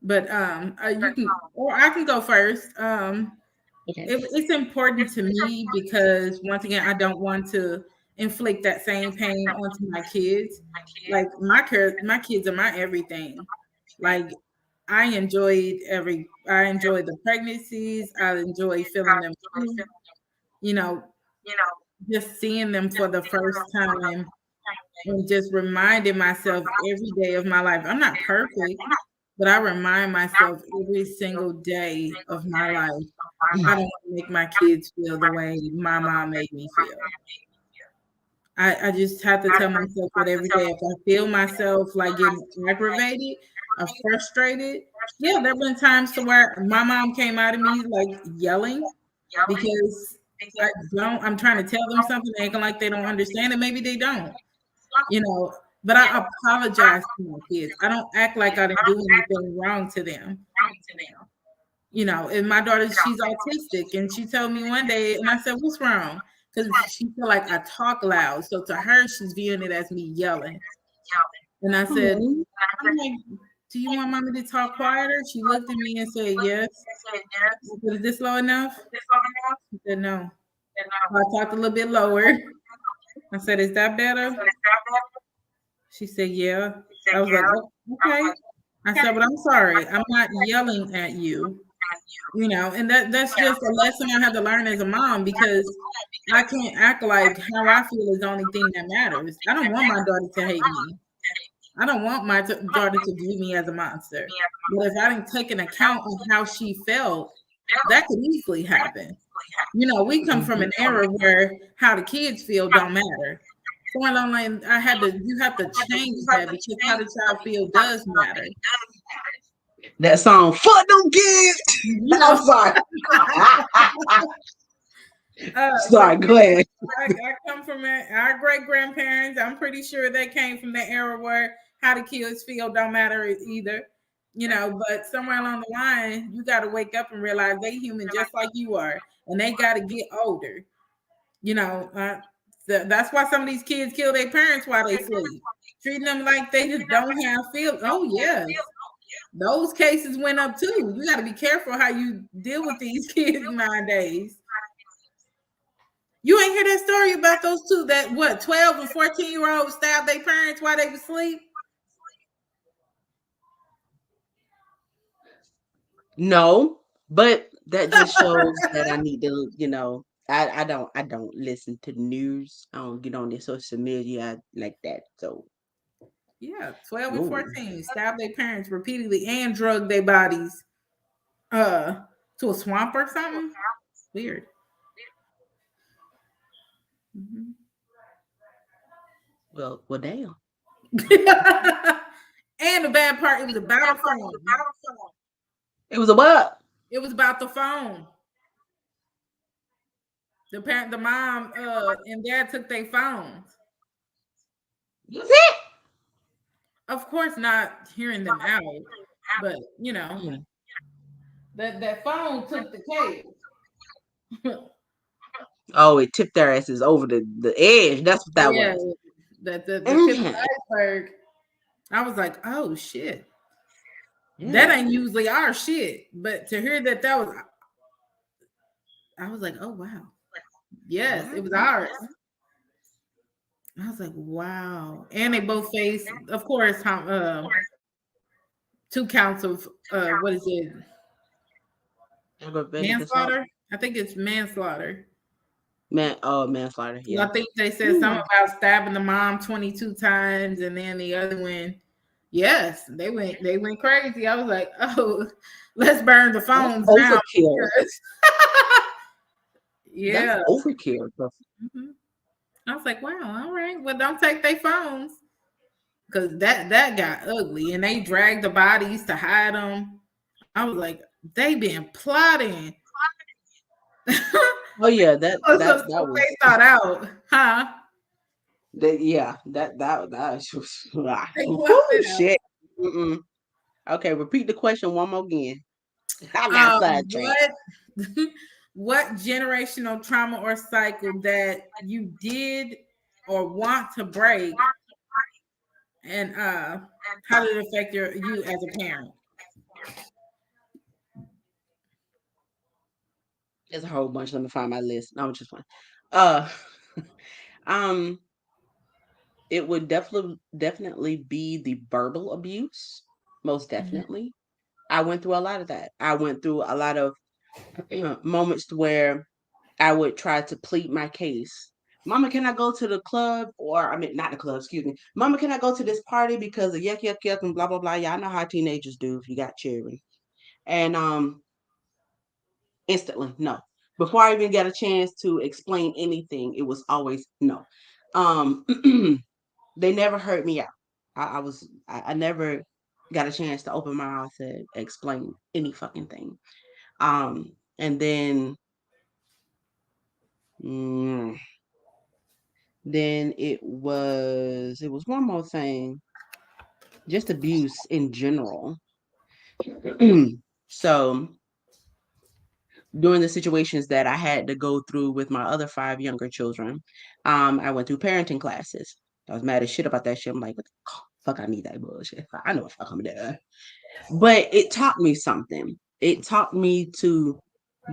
But you can, or I can go first. Okay. It's important to me because once again, I don't want to inflict that same pain onto my kids. Like my kids are my everything. Like I enjoyed the pregnancies. I enjoyed feeling them through, you know, just seeing them for the first time and just reminding myself every day of my life. I'm not perfect, but I remind myself every single day of my life, I don't want to make my kids feel the way my mom made me feel. I just have to tell myself that every day. If I feel myself like getting aggravated or frustrated, yeah, there have been times to where my mom came out of me like yelling because I'm trying to tell them something, acting like they don't understand, and maybe they don't, but I apologize to my kids. I don't act like I didn't do anything wrong to them. And my daughter, she's autistic, and she told me one day, and I said, "What's wrong?" Because she feel like I talk loud. So to her, she's viewing it as me yelling. And I said, I'm like, "Do you want mommy to talk quieter?" She looked at me and said, "Yes." I said, "Is this low enough?" She said, "No." So I talked a little bit lower. I said, "Is that better?" She said, "Yeah." I was like, "Oh, okay." I said, "But I'm sorry. I'm not yelling at you." And that's just a lesson I had to learn as a mom, because I can't act like how I feel is the only thing that matters. I don't want my daughter to hate me. I don't want my daughter to view me as a monster. But if I didn't take an account of how she felt, that could easily happen. We come from an era where how the kids feel don't matter. So online, you have to change that, because how the child feel does matter. That song, "Fuck them kids." I'm sorry. Sorry, go ahead. I come from our great grandparents. I'm pretty sure they came from the era where how the kids feel don't matter either. But somewhere along the line, you got to wake up and realize they human just like you are, and they got to get older. That's why some of these kids kill their parents while they sleep, treating them like they just don't have feel. Oh yes, those cases went up too. You got to be careful how you deal with these kids nowadays. You ain't hear that story about those two that 12 and 14-year-olds stabbed their parents while they were asleep? No, but that just shows that I need to, I don't listen to the news. I don't get on their social media like that. So yeah, 12 and 14 stabbed their parents repeatedly and drugged their bodies to a swamp or something. Weird. Mm-hmm. Well, damn. And the bad part, it was about a phone. It was a what? It was about the phone. The mom and dad took their phones. That's it. Of course, not hearing them out, but that phone took the case. Oh, it tipped their asses over the edge. That's what that was. The tip of the iceberg. I was like, oh shit. Yeah. That ain't usually our shit. But to hear that was, I was like, oh wow. Yes, it was ours. I was like, wow. And they both faced, of course, 2 counts of what is it? Manslaughter? I think it's manslaughter. Manslaughter. Yeah. I think they said something about stabbing the mom 22 times, and then the other one, yes, they went crazy. I was like, oh, let's burn the phones now. Overkill. Yeah. That's overkill. Mm-hmm. I was like, wow, all right. Well, don't take their phones, because that got ugly, and they dragged the bodies to hide them. I was like, they been plotting. Oh yeah, that Oh, so that stuff that was they thought out, huh? that was They whoo, fluffed it out. shit. Mm-mm. Okay, repeat the question one more again. I got sidetracked. What what generational trauma or cycle that you did or want to break, and how did it affect you as a parent? There's a whole bunch. Let me find my list. No, I'm just fine. Uh, um, it would definitely be the verbal abuse. Most Mhm. definitely. I went through a lot of that. I went through a lot of moments where I would try to plead my case. Mama, can I go to the club? Or I mean, not the club. Excuse me. Mama, can I go to this party because of yuck yuck yuck and blah blah blah. Y'all know how teenagers do if you got children. And instantly no. Before I even got a chance to explain anything, it was always no. Um, they never heard me out. I never got a chance to open my mouth to explain any fucking thing. And mm, then it was one more thing, just abuse in general. So during the situations that I had to go through with my other 5 younger children, I went through parenting classes. I was mad as shit about that shit. I'm like, what the fuck I need that bullshit. I know what fuck I'm doing. But it taught me something. It taught me to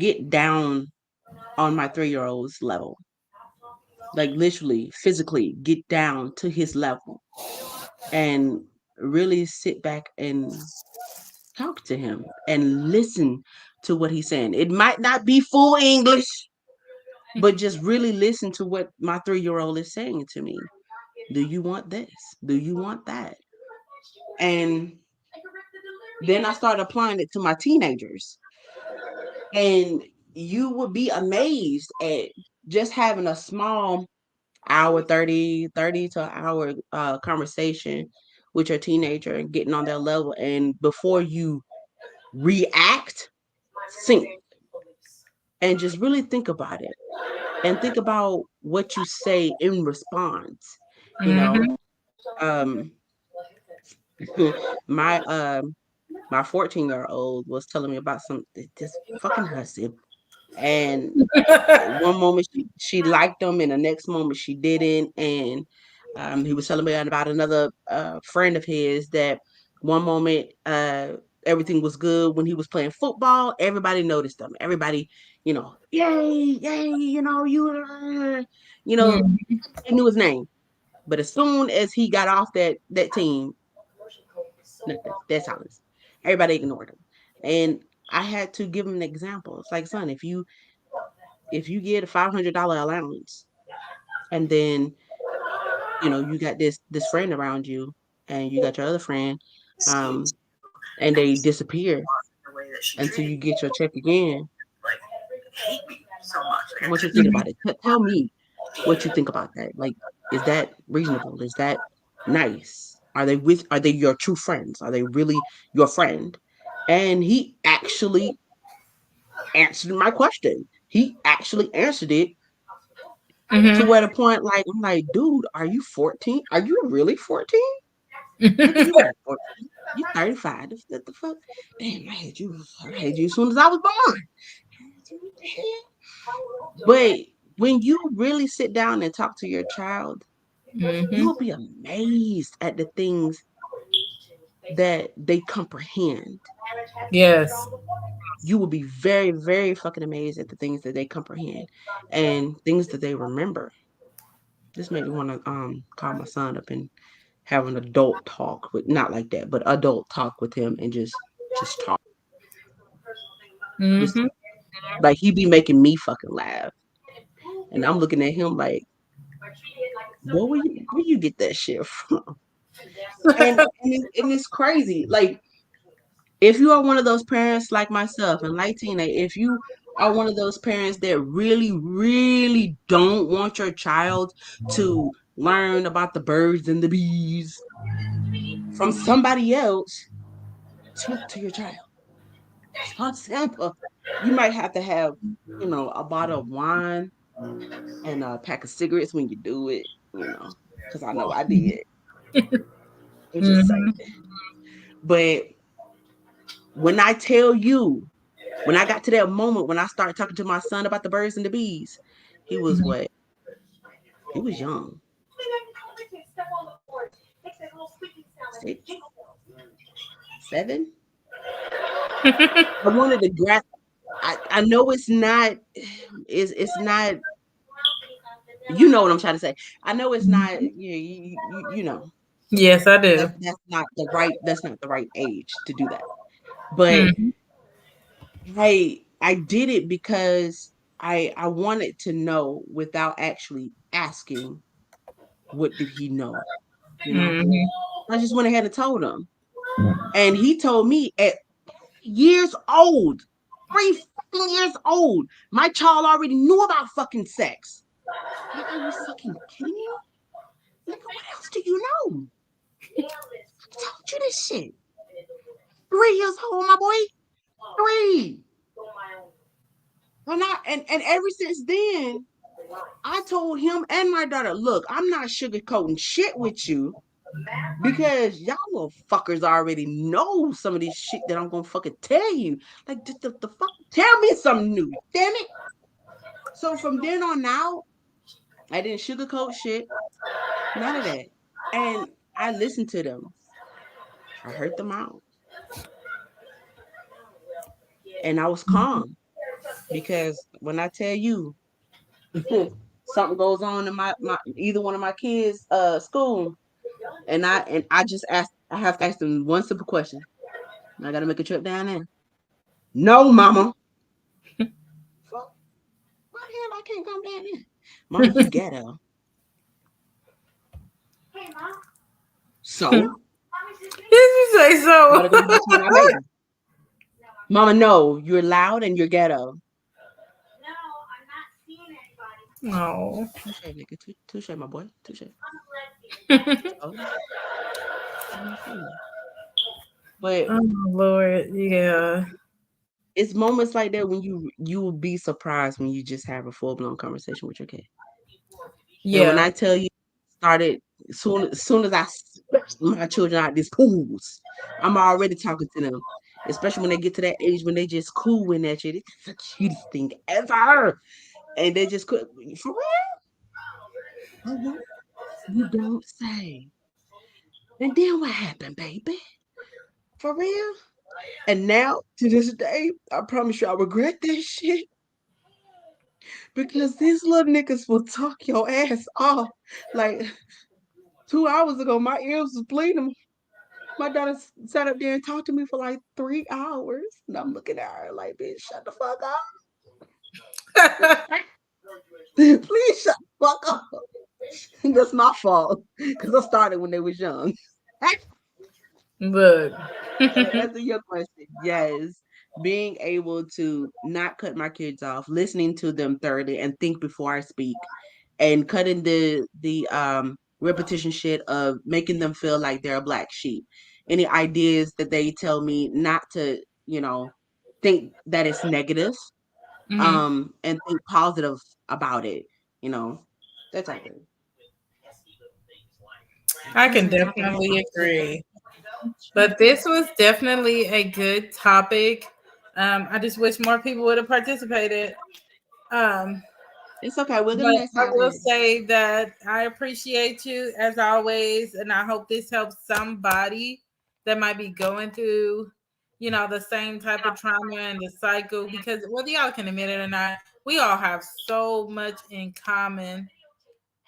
get down on my 3-year-old's level. Like literally, physically get down to his level and really sit back and talk to him and listen to what he's saying. It might not be full English, but just really listen to what my 3-year-old is saying to me. Do you want this? Do you want that? And then I started applying it to my teenagers. And you would be amazed at just having a small hour, 30 to an hour conversation with your teenager and getting on their level. And before you react, think and just really think about it and think about what you say in response. You know, Mhm. um, my 14-year-old was telling me about this fucking hussy, and one moment she liked him, and the next moment she didn't. And he was telling me about another friend of his that one moment everything was good when he was playing football. Everybody noticed him. Everybody, yay, yay, Mhm. they knew his name. But as soon as he got off that team, nothing. That's silence. Everybody ignored him. And I had to give him an example. It's like, son, if you get a $500 allowance and then you got this friend around you and you got your other friend, um and they disappear until you get your check again, I want you to think about it. Tell me what you think about that. Like, is that reasonable? Is that nice? Are they your true friends? Are they really your friend? And he actually answered my question. He actually answered it to Mhm. where the point, like, I'm like, dude, are you 14? Are you really 14? Nigga, you ain't 14. You 35. What the fuck? Damn, I had you as soon as I was born. But when you really sit down and talk to your child, you Mhm. will be amazed at the things that they comprehend. Yes. You will be very, very fucking amazed at the things that they comprehend and things that they remember. This made me want to call my son up and have an adult talk with, not like that, but adult talk with him and just talk. Just Mhm. like he be making me fucking laugh. And I'm looking at him like, boy, where you get that shit from? And it's crazy. Like, if you are one of those parents like myself and like Tina, if you are one of those parents that really, really don't want your child to learn about the birds and the bees from somebody else, talk to your child. For example, you might have to have, you know, a bottle of wine and a pack of cigarettes when you do it, you know, because I know I did. I'm just saying. But when I tell you, when I got to that moment when I started talking to my son about the birds and the bees, he was what? He was young. 6, 7. I wanted to grab. I know it's not. It's not. You know what I'm trying to say. I know it's not. You know. Yes, I do. That's not the right. That's not the right age to do that. But Mhm. I did it because I wanted to know without actually asking. What did he know? You know. Mhm. I just went ahead and told him, and he told me at years old, 3 fucking years old, my child already knew about fucking sex. Like, are you fucking kidding me? Nigga, what else do you know? I told you this shit. 3 years old, my boy. 3. And ever since then, I told him and my daughter, look, I'm not sugarcoating shit with you because y'all little fuckers already know some of this shit that I'm gonna fucking tell you. Like, just the fuck, tell me something new, damn it. So from then on out, I didn't sugarcoat shit, none of that. And I listened to them. I heard them out. And I was calm because when I tell you something goes on in my either one of my kids' school, and I just asked, I have to ask them one simple question. I gotta make a trip down there. No, mama. Fuck, why the hell I can't come down there? Mama, you ghetto. So Did you say I gotta go so? watch my baby. Mama, no, you're loud and you're ghetto. No. Touche, nigga. Touche, my boy. Touche. Oh, but Oh Lord, yeah. it's moments like that when you will be surprised when you just have a full blown conversation with your kid. And when Yeah. I tell you, started soon as I snatched my children out these pools, I'm already talking to them. Especially when they get to that age when they just cool in that shit. It's the cutest thing ever. And they just could for real. You don't say. And then what happened, baby? For real? And now to this day, I promise you I regret this shit. Because these little niggas will talk your ass off. Like 2 hours ago, my ears was bleeding. My daughter sat up there and talked to me for like 3 hours. And I'm looking at her like, bitch, shut the fuck up. Please shut the fuck up. That's my fault. Because I started when they was young. Look. To answer your question, yes. Being able to not cut my kids off, listening to them thoroughly and think before I speak, and cutting the repetition shit of making them feel like they're a black sheep. Any ideas that they tell me not to, you know, think that it's negative, Mhm. and think positive about it, you know. That type of thing. I Since can we're talking about definitely agree. But this was definitely a good topic. I just wish more people would have participated. Um, it's okay, we're gonna but next I time. will say that I appreciate you as always, and I hope this helps somebody that might be going through, the same type of trauma and the cycle. Because whether y'all can admit it or not, we all have so much in common,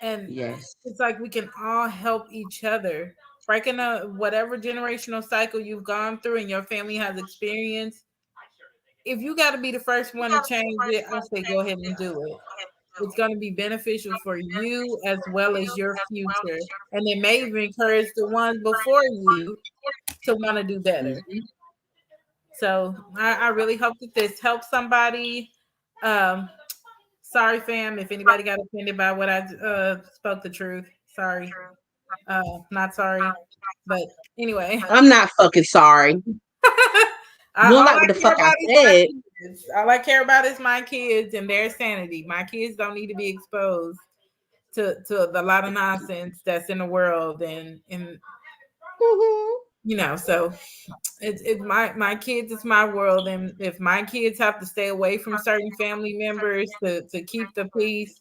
and Yes. it's like we can all help each other. Breaking up whatever generational cycle you've gone through and your family has experienced. If you got to be the first one to change it, I say go ahead and do it. It's going to be beneficial for you as well as your future. And it may even encourage the ones before you to want to do better. Mhm. So I really hope that this helps somebody. Sorry, fam, if anybody got offended by what I spoke the truth. Sorry. Not sorry. But anyway. I'm not fucking sorry. You don't like what the fuck I said. All I care about is my kids and their sanity. My kids don't need to be exposed to the lot of nonsense that's in the world, and you know, so it's my kids, it's my world, and if my kids have to stay away from certain family members to keep the peace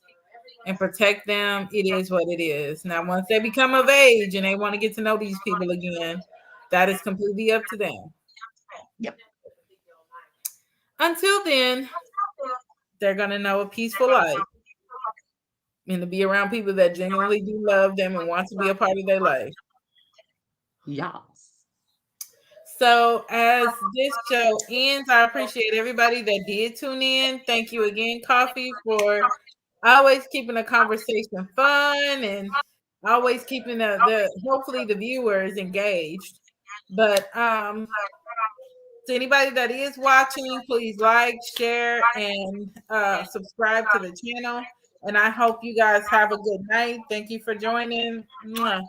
and protect them, it is what it is. Now, once they become of age and they want to get to know these people again, that is completely up to them. Yep. Until then, they're gonna know a peaceful life and to be around people that genuinely do love them and want to be a part of their life. Yes. So as this show ends, I appreciate everybody that did tune in. Thank you again, Coffee, for always keeping the conversation fun and always keeping the hopefully the viewers engaged. But to anybody that is watching, please like, share, and subscribe to the channel. And I hope you guys have a good night. Thank you for joining. Mwah.